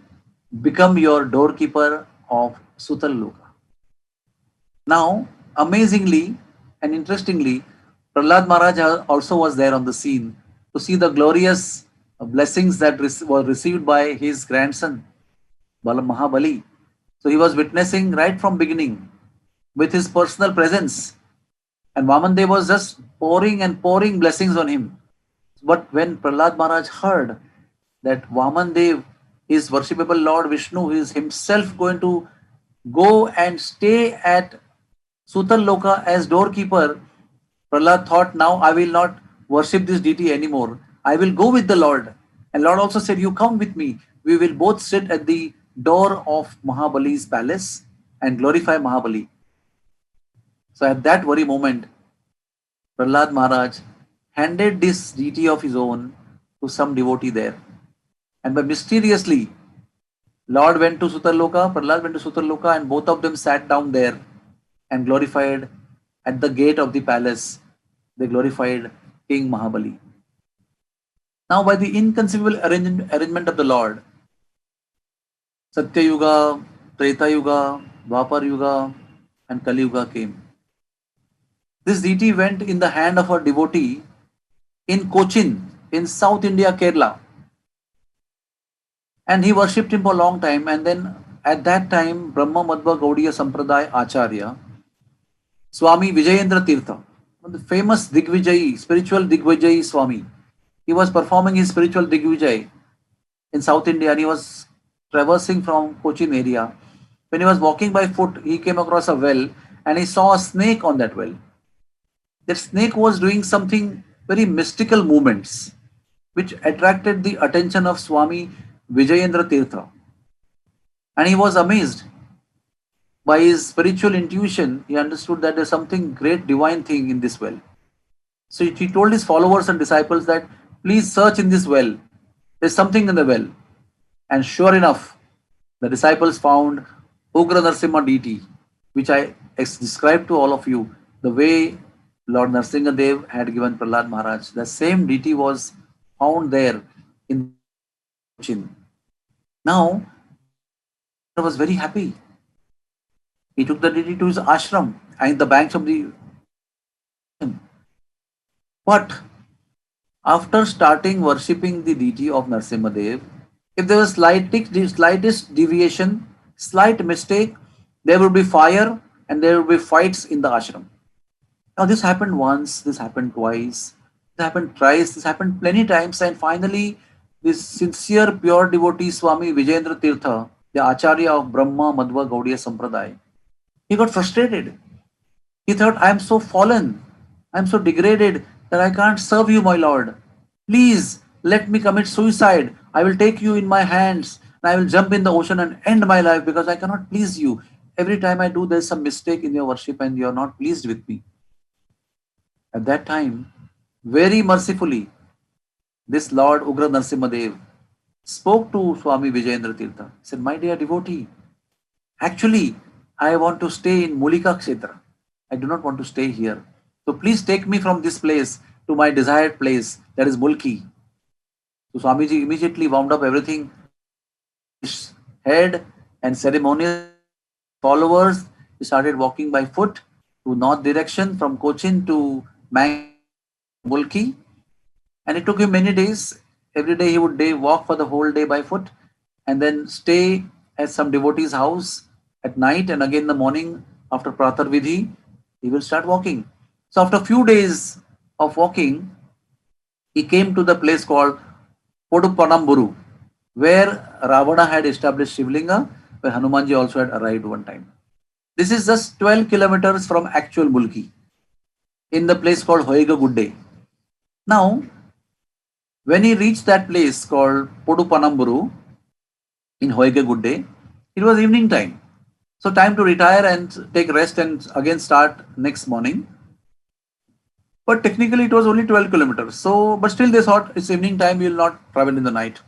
become your doorkeeper of Sutal Loka. Now, amazingly and interestingly, Prahlad Maharaj also was there on the scene to see the glorious blessings that were received by his grandson, Mahabali. So he was witnessing right from beginning with his personal presence. And Vamandev was just pouring and pouring blessings on him. But when Prahlad Maharaj heard that Vamandev is worshipable Lord Vishnu, he is himself going to go and stay at Sutal Loka as doorkeeper, Prahlad thought, now I will not worship this deity anymore. I will go with the Lord. And Lord also said, you come with me. We will both sit at the door of Mahabali's palace and glorify Mahabali. So at that very moment, Prahlad Maharaj handed this deity of his own to some devotee there. And by mysteriously, Lord went to Sutal Loka, Prahlad went to Sutal Loka, and both of them sat down there and glorified at the gate of the palace. They glorified King Mahabali. Now, by the inconceivable arrangement of the Lord, Satya Yuga, Treta Yuga, Dwapar Yuga, and Kali Yuga came. This deity went in the hand of a devotee in Cochin, in South India, Kerala. And he worshipped him for a long time. And then at that time, Brahma Madhva Gaudiya Sampradaya Acharya, Swami Vijayendra Tirtha, the famous Digvijayi, spiritual Digvijayi Swami, he was performing his spiritual Digvijay in South India, and he was traversing from Cochin area. When he was walking by foot, he came across a well and he saw a snake on that well. That snake was doing something very mystical movements, which attracted the attention of Swami Vijayendra Tirtha. And he was amazed. By his spiritual intuition, he understood that there's something great divine thing in this well. So he told his followers and disciples that please search in this well. There's something in the well. And sure enough, the disciples found Ugra Narsimha deity, which I described to all of you, the way Lord Narsimha Dev had given Prahlad Maharaj. The same deity was found there in Cochin. Now, he was very happy. He took the deity to his ashram and the banks of the. But after starting worshipping the deity of Narsimha Dev, if there was slightest deviation, slight mistake, there would be fire and there would be fights in the ashram. Now this happened once, this happened twice, this happened thrice, this happened plenty times, and finally this sincere, pure devotee Swami Vijayendra Tirtha, the Acharya of Brahma Madhva Gaudiya Sampradaya, he got frustrated. He thought, I am so fallen, I am so degraded that I can't serve you, my Lord. Please let me commit suicide. I will take you in my hands and I will jump in the ocean and end my life because I cannot please you. Every time I do, there's some mistake in your worship and you are not pleased with me. At that time, very mercifully, this Lord Ugra Narsimhadev spoke to Swami Vijayendra Tirtha. He said, my dear devotee, actually, I want to stay in Mulika Kshetra. I do not want to stay here. So please take me from this place to my desired place, that is Mulki. So Swamiji immediately wound up everything, his head and ceremonial followers. He started walking by foot to north direction from Cochin to Mulki. And it took him many days. Every day he would walk for the whole day by foot and then stay at some devotee's house at night, and again in the morning after Pratar Vidhi, he will start walking. So after a few days of walking, he came to the place called Podupanamburu, where Ravana had established Shivlinga, where Hanumanji also had arrived one time. This is just 12 kilometers from actual Mulki, in the place called Hoiga Gudde. Now, when he reached that place called Podupanamburu in Hoiga Gudde, it was evening time. So time to retire and take rest and again start next morning. But technically it was only 12 kilometers. So, but still they thought it's evening time, we will not travel in the night.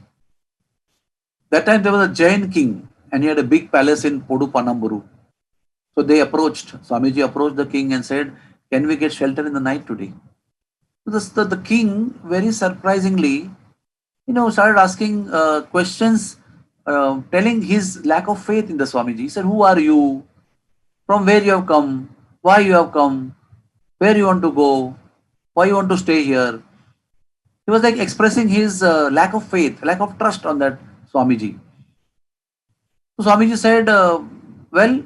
That time there was a Jain king and he had a big palace in Podupanamburu. So they approached, Swamiji approached the king and said, can we get shelter in the night today? So the king, very surprisingly, started asking questions, telling his lack of faith in the Swamiji. He said, who are you? From where you have come? Why you have come? Where you want to go? Why you want to stay here? He was like expressing his lack of faith, lack of trust on that Swamiji. So Swamiji said, well,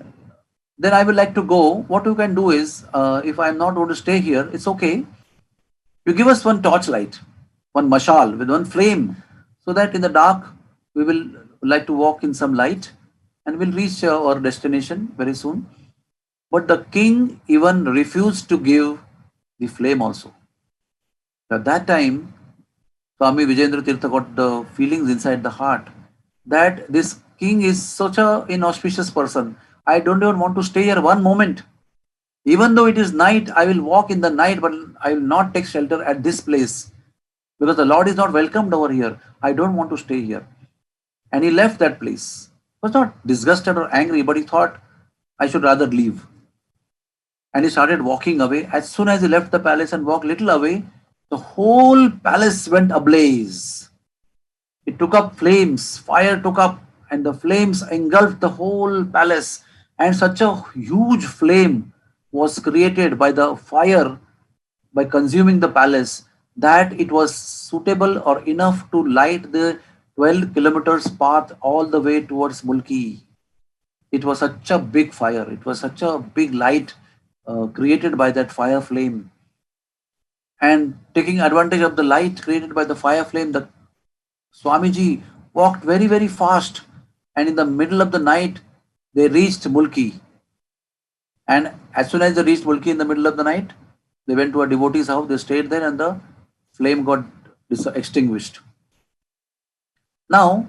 then I would like to go. What you can do is, if I am not going to stay here, it's okay. You give us one torchlight, one mashal with one flame, so that in the dark we will like to walk in some light and we'll reach our destination very soon. But the king even refused to give the flame also. At that time, Swami Vijayendra Tirtha got the feelings inside the heart that this king is such an inauspicious person. I don't even want to stay here one moment. Even though it is night, I will walk in the night, but I will not take shelter at this place because the Lord is not welcomed over here. I don't want to stay here. And he left that place. He was not disgusted or angry, but he thought, I should rather leave. And he started walking away. As soon as he left the palace and walked little away, the whole palace went ablaze. It took up flames, fire took up, and the flames engulfed the whole palace. And such a huge flame was created by the fire, by consuming the palace, that it was suitable or enough to light the 12 kilometers path all the way towards Mulki. It was such a big fire. It was such a big light created by that fire flame. And taking advantage of the light created by the fire flame, the Swamiji walked very, very fast. And in the middle of the night, they reached Mulki. And as soon as they reached Mulki in the middle of the night, they went to a devotee's house, they stayed there, and the flame got extinguished. Now,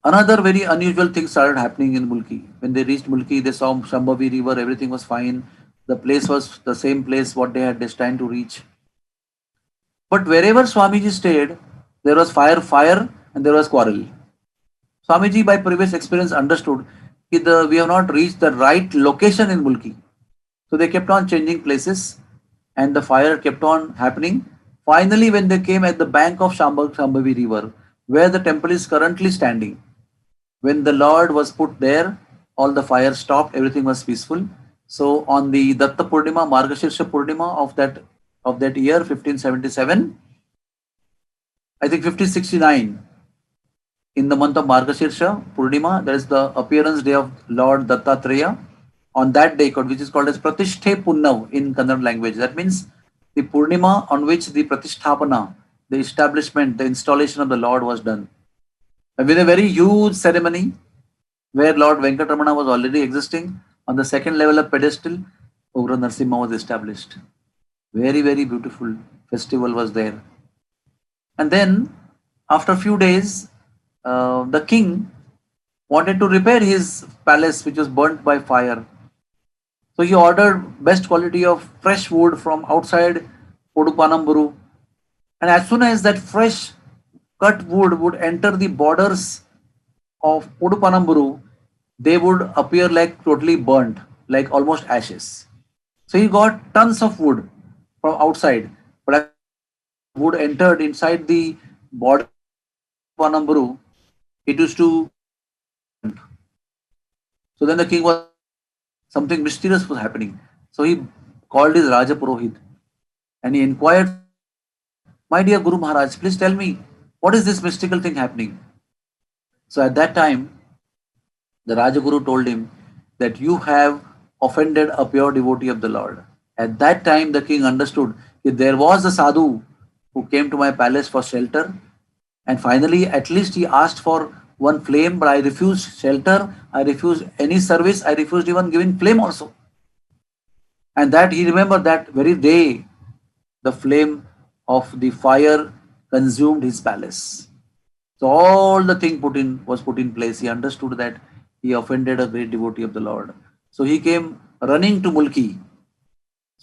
another very unusual thing started happening in Mulki. When they reached Mulki, they saw Shambhavi river, everything was fine. The place was the same place what they had destined to reach. But wherever Swamiji stayed, there was fire, and there was quarrel. Swamiji, by previous experience, understood that we have not reached the right location in Mulki. So they kept on changing places and the fire kept on happening. Finally, when they came at the bank of Shambhavi river, where the temple is currently standing, when the Lord was put there, all the fire stopped, everything was peaceful. So on the Datta Purnima, Margashirsha Purnima of that year, 1577, I think 1569, in the month of Margashirsha Purnima, that is the appearance day of Lord Dattatreya. On that day, which is called as Pratishthe Punnav in Kannada language. That means the Purnima on which the Pratisthapana, the establishment, the installation of the Lord was done. And with a very huge ceremony where Lord Venkatramana was already existing, on the second level of pedestal, Ugra Narsimha was established. Very, very beautiful festival was there. And then, after a few days, the king wanted to repair his palace, which was burnt by fire. So he ordered best quality of fresh wood from outside Podupanamburu. And as soon as that fresh cut wood would enter the borders of Podupanamburu, they would appear like totally burnt, like almost ashes. So he got tons of wood from outside, but as wood entered inside the border of Podupanamburu, it used to. So then the king was, something mysterious was happening. So he called his Raja Purohit and he inquired, my dear Guru Maharaj, please tell me, what is this mystical thing happening? So at that time, the Rajaguru told him that you have offended a pure devotee of the Lord. At that time, the king understood that there was a sadhu who came to my palace for shelter, and finally, at least he asked for one flame, but I refused shelter, I refused any service, I refused even giving flame also. And that he remembered that very day, the flame of the fire consumed his palace. So all the thing was put in place. He understood that he offended a great devotee of the Lord. So he came running to Mulki.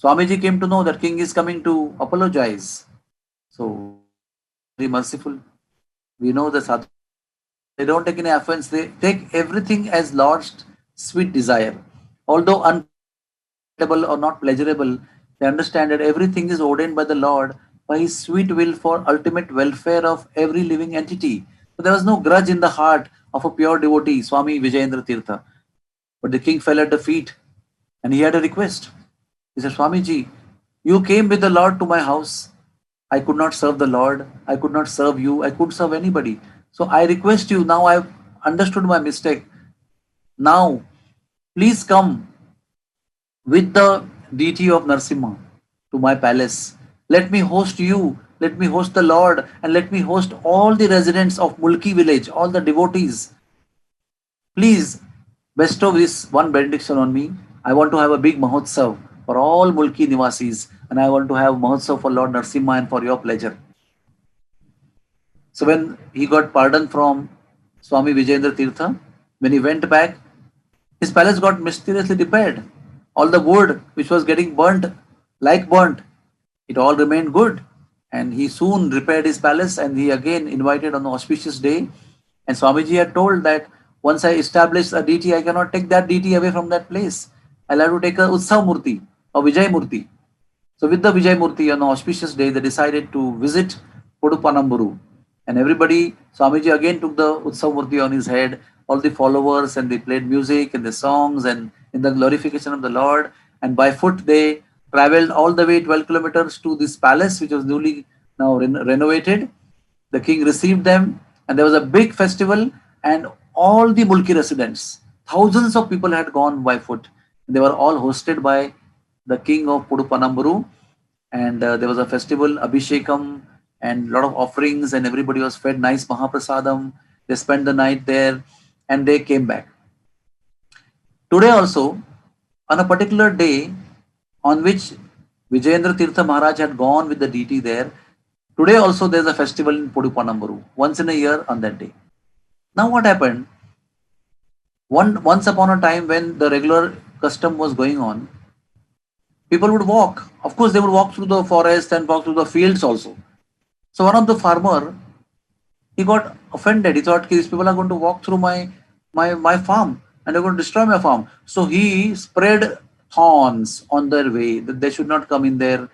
Swamiji came to know that king is coming to apologize. So very merciful. We know the sadhu, they don't take any offense. They take everything as Lord's sweet desire. Although unpleasurable or not pleasurable, they understand that everything is ordained by the Lord by his sweet will for ultimate welfare of every living entity. So there was no grudge in the heart of a pure devotee, Swami Vijayendra Tirtha. But the king fell at the feet and he had a request. He said, Swamiji, you came with the Lord to my house. I could not serve the Lord. I could not serve you. I couldn't serve anybody. So I request you, now I've understood my mistake. Now, please come with the deity of Narsimha to my palace. Let me host you, let me host the Lord, and let me host all the residents of Mulki village, all the devotees. Please bestow this one benediction on me. I want to have a big Mahotsav for all Mulki Nivasis, and I want to have Mahotsav for Lord Narsimha and for your pleasure. So when he got pardon from Swami Vijayendra Tirtha, when he went back, his palace got mysteriously repaired. All the wood which was getting burnt, it all remained good. And he soon repaired his palace and he again invited on the auspicious day. And Swamiji had told that once I establish a deity, I cannot take that deity away from that place. I'll have to take a Utsav Murti, a Vijay Murti. So with the Vijay Murti on the auspicious day, they decided to visit Podupanamburu. And everybody, Swamiji again took the Utsav Murti on his head, all the followers, and they played music and the songs and in the glorification of the Lord. And by foot they traveled all the way 12 kilometers to this palace, which was newly now renovated. The king received them, and there was a big festival, and all the Mulki residents, thousands of people had gone by foot. They were all hosted by the king of Podupanamburu, and there was a festival, Abhishekam, and a lot of offerings, and everybody was fed nice Mahaprasadam. They spent the night there, and they came back. Today also, on a particular day on which Vijayendra Tirtha Maharaj had gone with the deity there, today also there's a festival in Podupanamburu, once in a year on that day. Now what happened? Once upon a time when the regular custom was going on, people would walk. Of course, they would walk through the forest and walk through the fields also. So one of the farmer, he got offended. He thought these people are going to walk through my farm and they're going to destroy my farm. So he spread thorns on their way that they should not come in there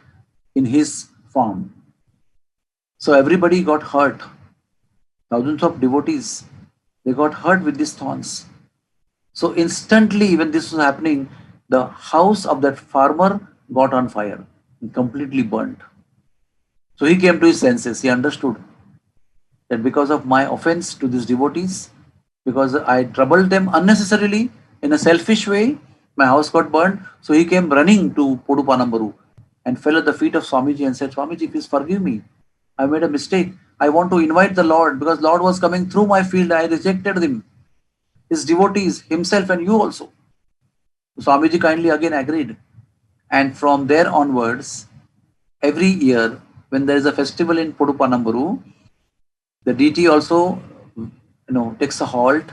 in his farm. So everybody got hurt. Thousands of devotees, they got hurt with these thorns. So instantly when this was happening, the house of that farmer got on fire and completely burnt. So he came to his senses. He understood that because of my offense to these devotees, because I troubled them unnecessarily in a selfish way, my house got burned. So he came running to Podupanamburu and fell at the feet of Swamiji and said, Swamiji, please forgive me. I made a mistake. I want to invite the Lord because Lord was coming through my field. I rejected him, his devotees, himself, and you also. Swamiji kindly again agreed. And from there onwards, every year when there is a festival in Pudupanamburu, the deity also, takes a halt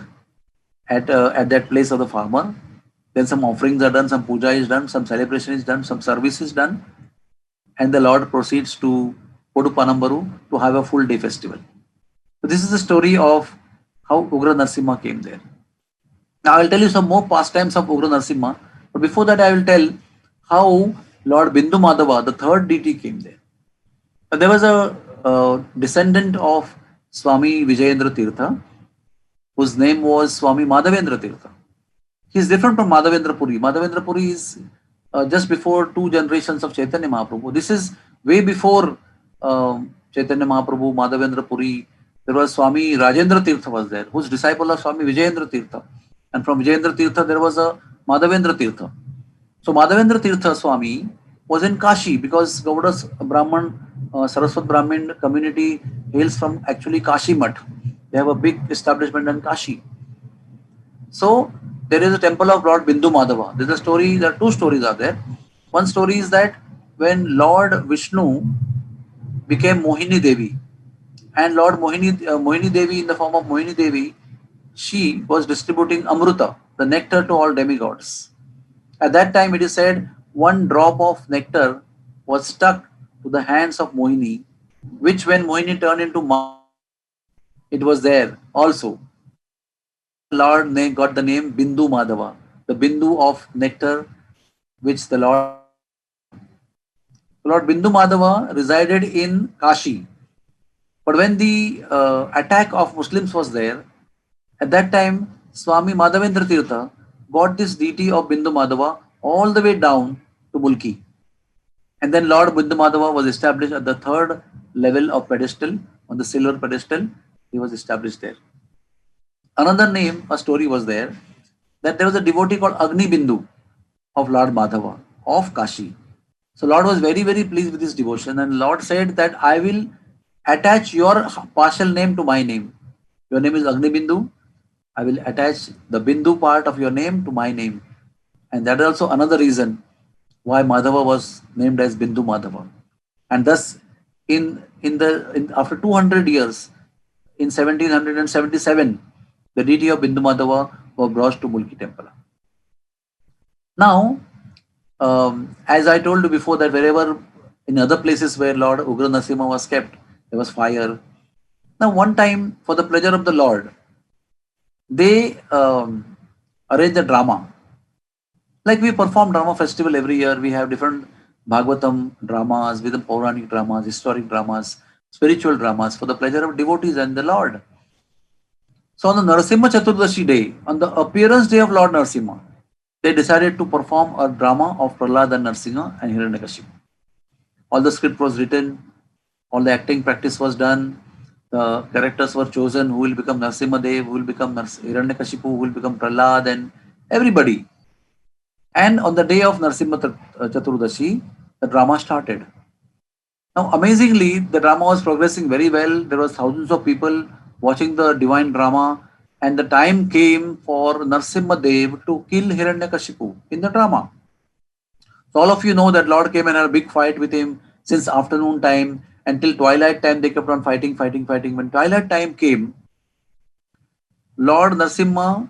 at that place of the farmer. Then some offerings are done, some puja is done, some celebration is done, some service is done, and the Lord proceeds to Pudupanamburu to have a full day festival. So this is the story of how Ugra Narsimha came there. Now I will tell you some more pastimes of Ugra Narsimha, but before that I will tell how Lord Bindu Madhava, the third deity, came there. There was a descendant of Swami Vijayendra Tirtha, whose name was Swami Madhavendra Tirtha. He is different from Madhavendra Puri. Madhavendra Puri is just before two generations of Chaitanya Mahaprabhu. This is way before Chaitanya Mahaprabhu, Madhavendra Puri. There was Swami Rajendra Tirtha was there, whose disciple of Swami Vijayendra Tirtha. And from Vijayendra Tirtha, there was a Madhavendra Tirtha. So Madhavendra Tirtha Swami was in Kashi because Gauda's Brahman, Saraswat Brahmin community hails from actually Kashi Math. They have a big establishment in Kashi. So there is a temple of Lord Bindu Madhava. There's a story, there are two stories are there. One story is that when Lord Vishnu became Mohini Devi, and Lord Mohini Devi in the form of Mohini Devi, she was distributing Amruta, the nectar to all demigods. At that time, it is said one drop of nectar was stuck to the hands of Mohini, which when Mohini turned into Ma, it was there also. Lord name got the name Bindu Madhava, the Bindu of nectar, which the Lord Bindu Madhava resided in Kashi. But when the attack of Muslims was there, at that time, Swami Madhavendra Tirtha got this deity of Bindu Madhava all the way down to Mulki. And then Lord Bindu Madhava was established at the third level of pedestal, on the silver pedestal. He was established there. Another name, a story was there, that there was a devotee called Agni Bindu of Lord Madhava of Kashi. So Lord was very, very pleased with his devotion, and Lord said that I will attach your partial name to my name. Your name is Agni Bindu. I will attach the Bindu part of your name to my name. And that is also another reason why Madhava was named as Bindu Madhava. And thus, after 200 years, in 1777, the deity of Bindu Madhava was brought to Mulki temple. Now, as I told you before, that wherever in other places where Lord Ugra Narsimha was kept, there was fire. Now, one time, for the pleasure of the Lord, they arranged a drama. Like we perform drama festival every year, we have different Bhagavatam dramas, Vidam Pauranic dramas, historic dramas, spiritual dramas for the pleasure of devotees and the Lord. So on the Narasimha Chaturdashi day, on the appearance day of Lord Narasimha, they decided to perform a drama of Prahlad and Narasimha and Hiranyakashipu. All the script was written, all the acting practice was done, the characters were chosen, who will become Narasimha Dev, who will become Hiranyakashipu, who will become Prahlad, and everybody. And on the day of Narasimha Chaturdashi, the drama started. Now, amazingly, the drama was progressing very well. There were thousands of people watching the divine drama, and the time came for Narasimha Dev to kill Hiranyakashipu in the drama. So all of you know that Lord came and had a big fight with him since afternoon time until twilight time. They kept on fighting. When twilight time came, Lord Narasimha,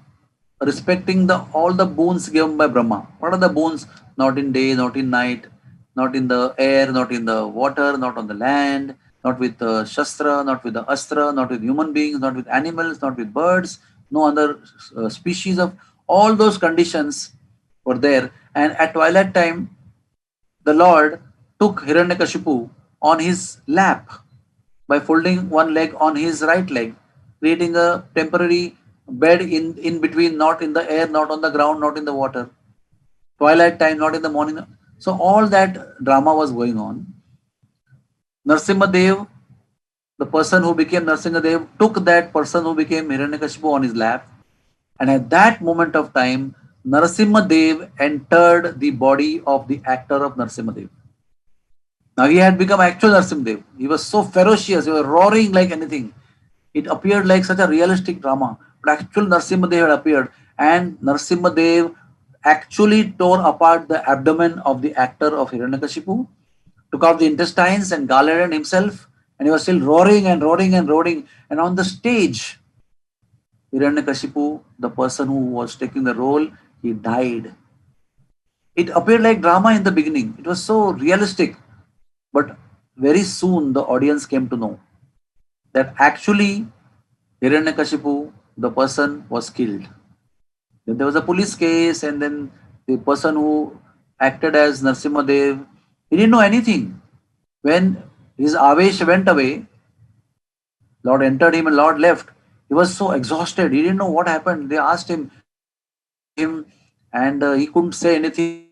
respecting all the boons given by Brahma. What are the boons? Not in day, not in night, not in the air, not in the water, not on the land, not with the Shastra, not with the Astra, not with human beings, not with animals, not with birds, no other species of all those conditions were there. And at twilight time, the Lord took Hiranyakashipu on his lap by folding one leg on his right leg, creating a temporary bed in between, not in the air, not on the ground, not in the water. Twilight time, not in the morning. So all that drama was going on. Narasimha Dev, the person who became Narasimha Dev, took that person who became Hiranyakashipu on his lap. And at that moment of time, Narasimha Dev entered the body of the actor of Narasimha Dev. Now he had become actual Narsimdev. He was so ferocious, he was roaring like anything. It appeared like such a realistic drama. But actual Narsimhadev had appeared, and Narsimhadev actually tore apart the abdomen of the actor of Hiranyakashipu, took out the intestines and garlanded himself, and he was still roaring and roaring and roaring. And on the stage, Hiranyakashipu, the person who was taking the role, he died. It appeared like drama in the beginning. It was so realistic. But very soon the audience came to know that actually Hiranyakashipu, the person, was killed. Then there was a police case, and then the person who acted as Narsimhadev, he didn't know anything. When his Avesh went away, Lord entered him and Lord left. He was so exhausted. He didn't know what happened. They asked him, and he couldn't say anything.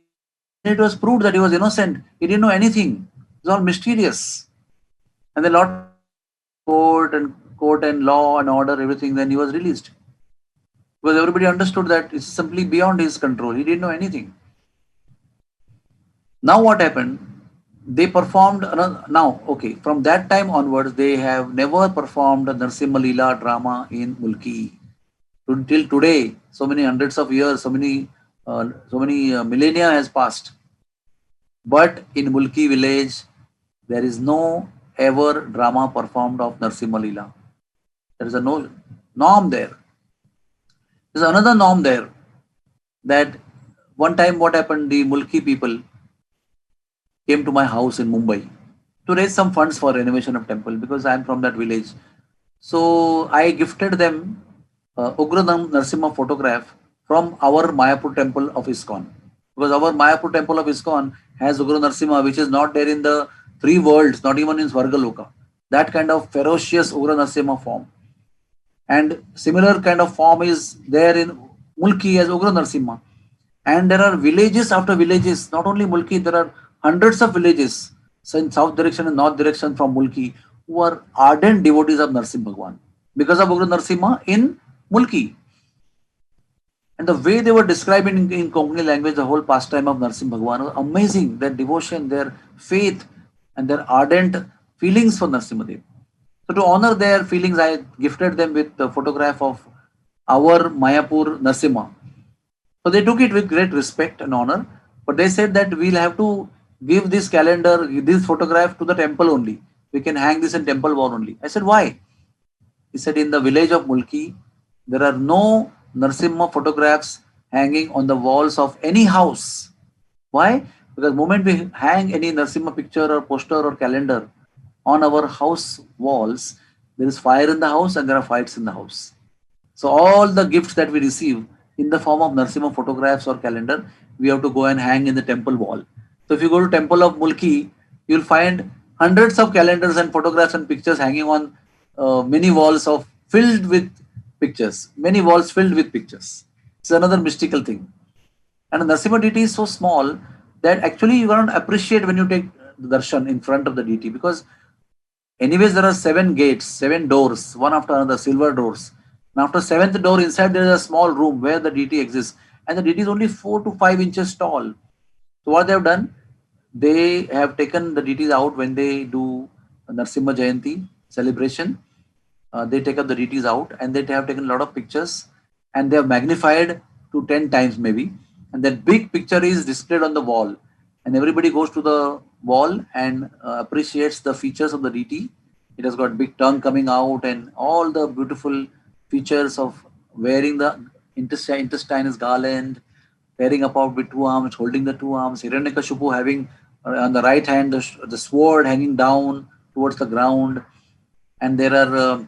It was proved that he was innocent. He didn't know anything. It was all mysterious. And then Lord court and law and order, everything. Then he was released because everybody understood that it's simply beyond his control. He didn't know anything. Now what happened? They performed now. Okay, from that time onwards, they have never performed a Narsimha Leela drama in Mulki until today. So many hundreds of years, so many millennia has passed. But in Mulki village, there is no ever drama performed of Narsimha Leela. There is a no norm there. There's another norm there that one time what happened, the Mulki people came to my house in Mumbai to raise some funds for renovation of temple because I am from that village. So I gifted them Ugra Narsimha photograph from our Mayapur temple of ISKCON. Because our Mayapur temple of ISKCON has Ugra Narsimha, which is not there in the three worlds, not even in Svargaloka. That kind of ferocious Ugra Narsimha form. And similar kind of form is there in Mulki as Ugra Narsimha. And there are villages after villages, not only Mulki, there are hundreds of villages, so in south direction and north direction from Mulki, who are ardent devotees of Narsimha Bhagwan because of Ugra Narsimha in Mulki. And the way they were describing in Konkani language the whole pastime of Narsimha Bhagwan was amazing. Their devotion, their faith, and their ardent feelings for Narsimha Dev. So to honor their feelings, I gifted them with the photograph of our Mayapur Narsimha. So they took it with great respect and honor, but they said that we'll have to give this calendar, this photograph to the temple only. We can hang this in temple wall only. I said, why? He said, in the village of Mulki, there are no Narsimha photographs hanging on the walls of any house. Why? Because the moment we hang any Narsimha picture or poster or calendar on our house walls, there is fire in the house and there are fights in the house. So all the gifts that we receive in the form of Narsimha photographs or calendar, we have to go and hang in the temple wall. So if you go to temple of Mulki, you will find hundreds of calendars and photographs and pictures hanging on many walls filled with pictures. Many walls filled with pictures. It's another mystical thing. And the Narsimha deity is so small that actually you cannot appreciate when you take the darshan in front of the deity because anyways there are 7 gates, 7 doors, one after another, silver doors. And after 7th door inside there is a small room where the deity exists and the deity is only 4 to 5 inches tall. So what they have done, they have taken the deities out when they do Narsimha Jayanti celebration. They take up the deities out and they have taken a lot of pictures and they have magnified to 10 times maybe. And that big picture is displayed on the wall. And everybody goes to the wall and appreciates the features of the deity. It has got big tongue coming out and all the beautiful features of wearing the intestinous garland, pairing about with 2 arms, holding the 2 arms, Hiranyakashipu having on the right hand the sword hanging down towards the ground, and there are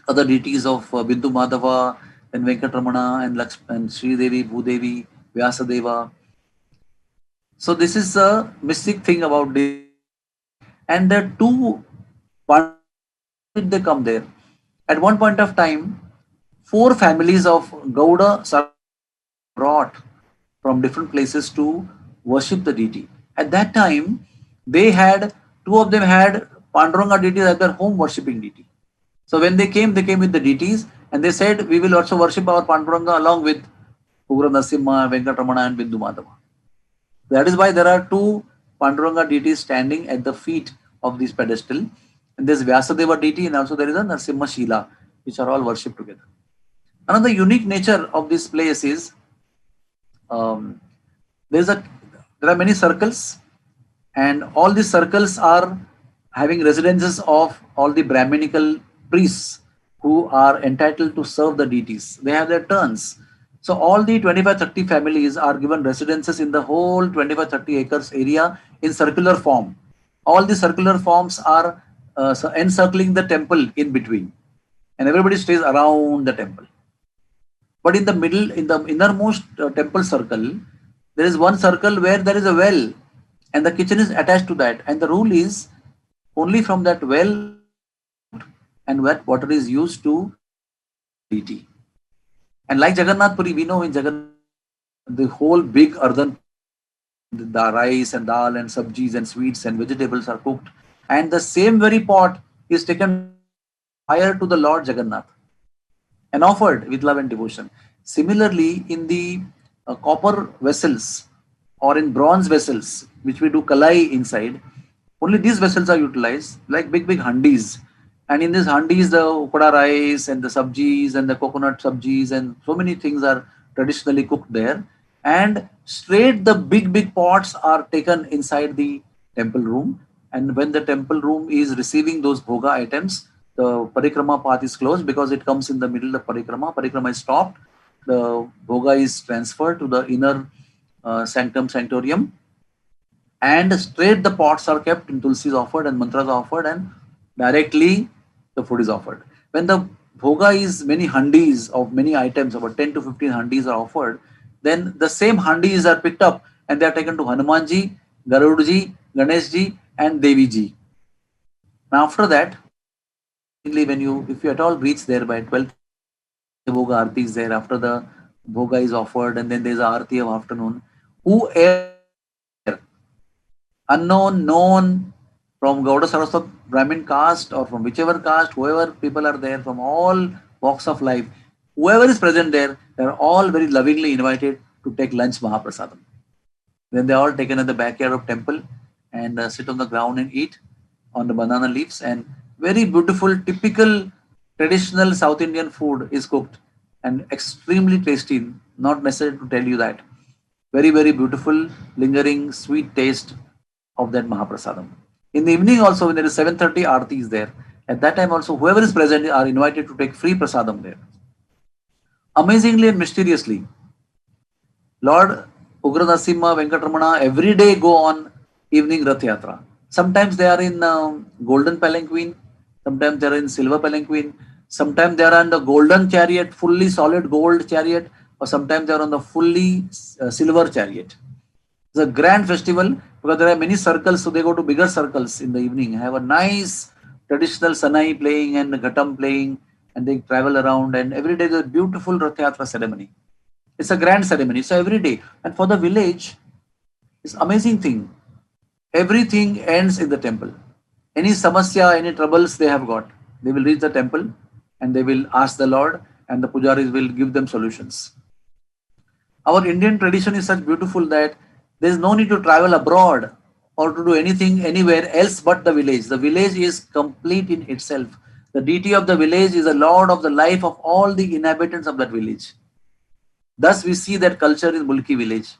other deities of Bindu Madhava and Venkatramana and Sri Devi, Bhudevi, Vyasadeva. So this is a mystic thing about this. And the 2 they come there. At one point of time, 4 families of Gauda brought from different places to worship the deity. At that time, they had 2 of them had Panduranga deities as their home worshipping deity. So when they came with the deities and they said, we will also worship our Panduranga along with Ugra Narsimha, Venkatramana and Bindu Madhava. That is why there are 2 Panduranga deity is standing at the feet of this pedestal. And there's Vyasadeva deity, and also there is a Narsimha Shila, which are all worshipped together. Another unique nature of this place is um, there's a there are many circles, and all these circles are having residences of all the Brahminical priests who are entitled to serve the deities. They have their turns. So all the 25-30 families are given residences in the whole 25-30 acres area in circular form. All the circular forms are encircling the temple in between, and everybody stays around the temple. But in the middle, in the innermost temple circle, there is one circle where there is a well, and the kitchen is attached to that. And the rule is only from that well and wet water is used to deity. And like Jagannath Puri, we know in Jagannath, the whole big earthen, the rice and dal and sabjis and sweets and vegetables are cooked. And the same very pot is taken higher to the Lord Jagannath and offered with love and devotion. Similarly, in the copper vessels or in bronze vessels, which we do kalai inside, only these vessels are utilized, like big, big handis. And in these handis, the upada rice and the sabjis and the coconut sabjis and so many things are traditionally cooked there. And straight the big, big pots are taken inside the temple room. And when the temple room is receiving those bhoga items, the parikrama path is closed because it comes in the middle of parikrama. Parikrama is stopped. The bhoga is transferred to the inner sanctum sanctorium, and straight the pots are kept and tulsi is offered and mantras are offered, and directly the food is offered. When the bhoga is many handis of many items, about 10 to 15 handis are offered, then the same handis are picked up and they are taken to Hanumanji, Garudji, Ganeshji and Deviji. Now after that, when you, if you at all reach there by 12, the bhoga arti is there. After the bhoga is offered, and then there is a arti of afternoon. Whoever unknown, known, from Gauda Saraswat Brahmin caste or from whichever caste, whoever people are there from all walks of life, whoever is present there, they are all very lovingly invited to take lunch Mahaprasadam. Then they are all taken at the backyard of temple and sit on the ground and eat on the banana leaves, and very beautiful, typical, traditional South Indian food is cooked and extremely tasty. Not necessary to tell you that. Very, very beautiful, lingering, sweet taste of that Mahaprasadam. In the evening also, when there is 7:30 Aarti is there, at that time also, whoever is present are invited to take free prasadam there. Amazingly and mysteriously, Lord Ugra Narasimha, Venkatramana every day go on evening Rath Yatra. Sometimes they are in golden palanquin, sometimes they are in silver palanquin, sometimes they are on the golden chariot, fully solid gold chariot, or sometimes they are on the fully silver chariot. It's a grand festival because there are many circles, so they go to bigger circles in the evening, have a nice traditional sanai playing and ghatam playing, and they travel around, and every day there's a beautiful Rath Yatra ceremony. It's a grand ceremony, so every day. And for the village, it's amazing thing. Everything ends in the temple. Any samasya, any troubles they have got, they will reach the temple and they will ask the Lord, and the pujaris will give them solutions. Our Indian tradition is such beautiful that there is no need to travel abroad or to do anything anywhere else but the village. The village is complete in itself. The deity of the village is the Lord of the life of all the inhabitants of that village. Thus we see that culture in Mulki village.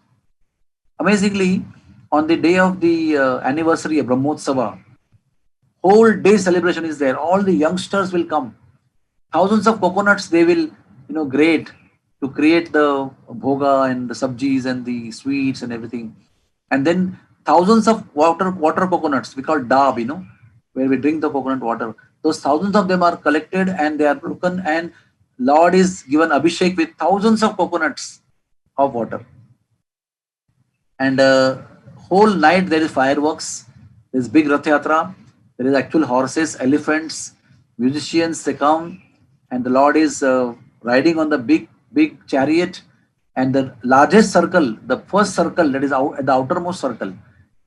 Amazingly, on the day of the anniversary of Brahmotsava, whole day celebration is there. All the youngsters will come. Thousands of coconuts they will grate to create the bhoga and the sabjis and the sweets and everything. And then thousands of water coconuts, we call dab, where we drink the coconut water. Those thousands of them are collected and they are broken, and Lord is given abhishek with thousands of coconuts of water. And whole night there is fireworks, there is big Rath Yatra, there is actual horses, elephants, musicians, they come, and the Lord is riding on the big chariot, and the largest circle, the first circle that is at the outermost circle,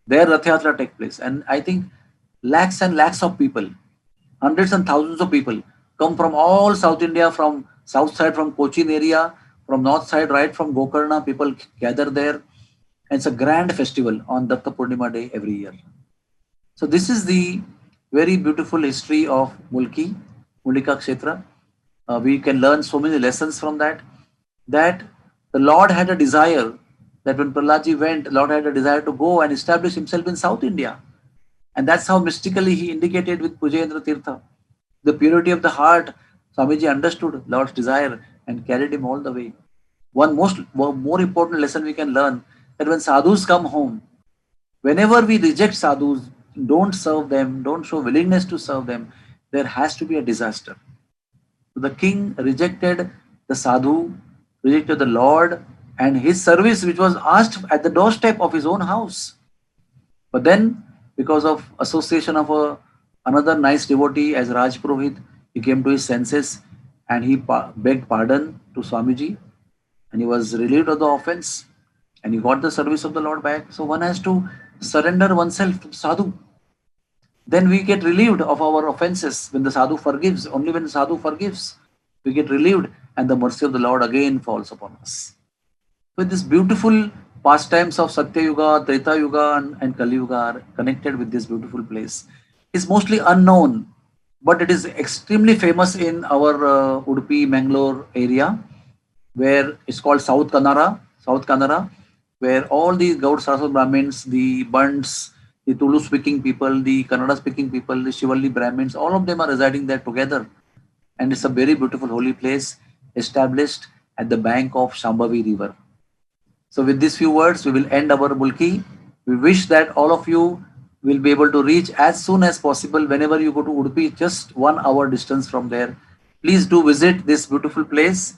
there Rath Yatra takes place. And I think lakhs and lakhs of people, hundreds and thousands of people come from all South India, from south side, from Cochin area, from north side, right from Gokarna, people gather there. And it's a grand festival on Datta Purnima day every year. So this is the very beautiful history of Mulki, Mulika Kshetra. We can learn so many lessons from that. That the Lord had a desire that when Prahlad went, the Lord had a desire to go and establish himself in South India. And that's how mystically he indicated with Pujendra Tirtha. The purity of the heart, Swamiji understood Lord's desire and carried him all the way. One more important lesson we can learn that when sadhus come home, whenever we reject sadhus, don't serve them, don't show willingness to serve them, there has to be a disaster. So the king rejected the sadhu, rejected the Lord and his service, which was asked at the doorstep of his own house. But then, because of association of another nice devotee as Raj Purohit, he came to his senses and he begged pardon to Swamiji and he was relieved of the offense and he got the service of the Lord back. So one has to surrender oneself to sadhu. Then we get relieved of our offenses when the sadhu forgives. Only when the sadhu forgives, we get relieved and the mercy of the Lord again falls upon us. With this beautiful pastimes of Satya Yuga, Treta Yuga and Kali Yuga are connected with this beautiful place. It's mostly unknown, but it is extremely famous in our Udupi, Mangalore area, where it's called South Kannada, where all the Gaud Saraswat Brahmins, the Bunds, the Tulu speaking people, the Kannada speaking people, the Shivalli Brahmins, all of them are residing there together. And it's a very beautiful holy place established at the bank of Shambhavi River. So with these few words, we will end our Mulki. We wish that all of you will be able to reach as soon as possible whenever you go to Udupi, just 1 hour distance from there. Please do visit this beautiful place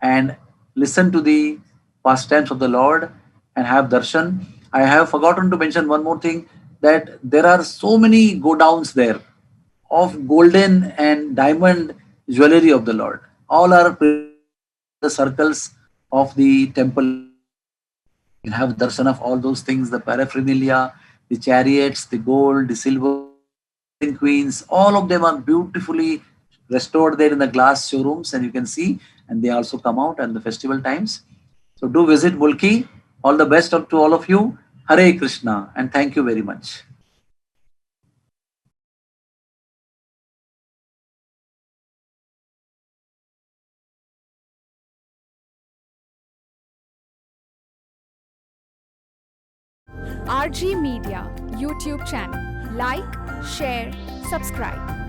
and listen to the pastimes of the Lord and have darshan. I have forgotten to mention one more thing, that there are so many go downs there of golden and diamond jewelry of the Lord. All are the circles of the temple. You have darshan of all those things, the paraphernalia, the chariots, the gold, the silver, queens, all of them are beautifully restored there in the glass showrooms, and you can see, and they also come out at the festival times. So do visit Mulki. All the best to all of you. Hare Krishna, and thank you very much. RG Media YouTube channel. Like, share, subscribe.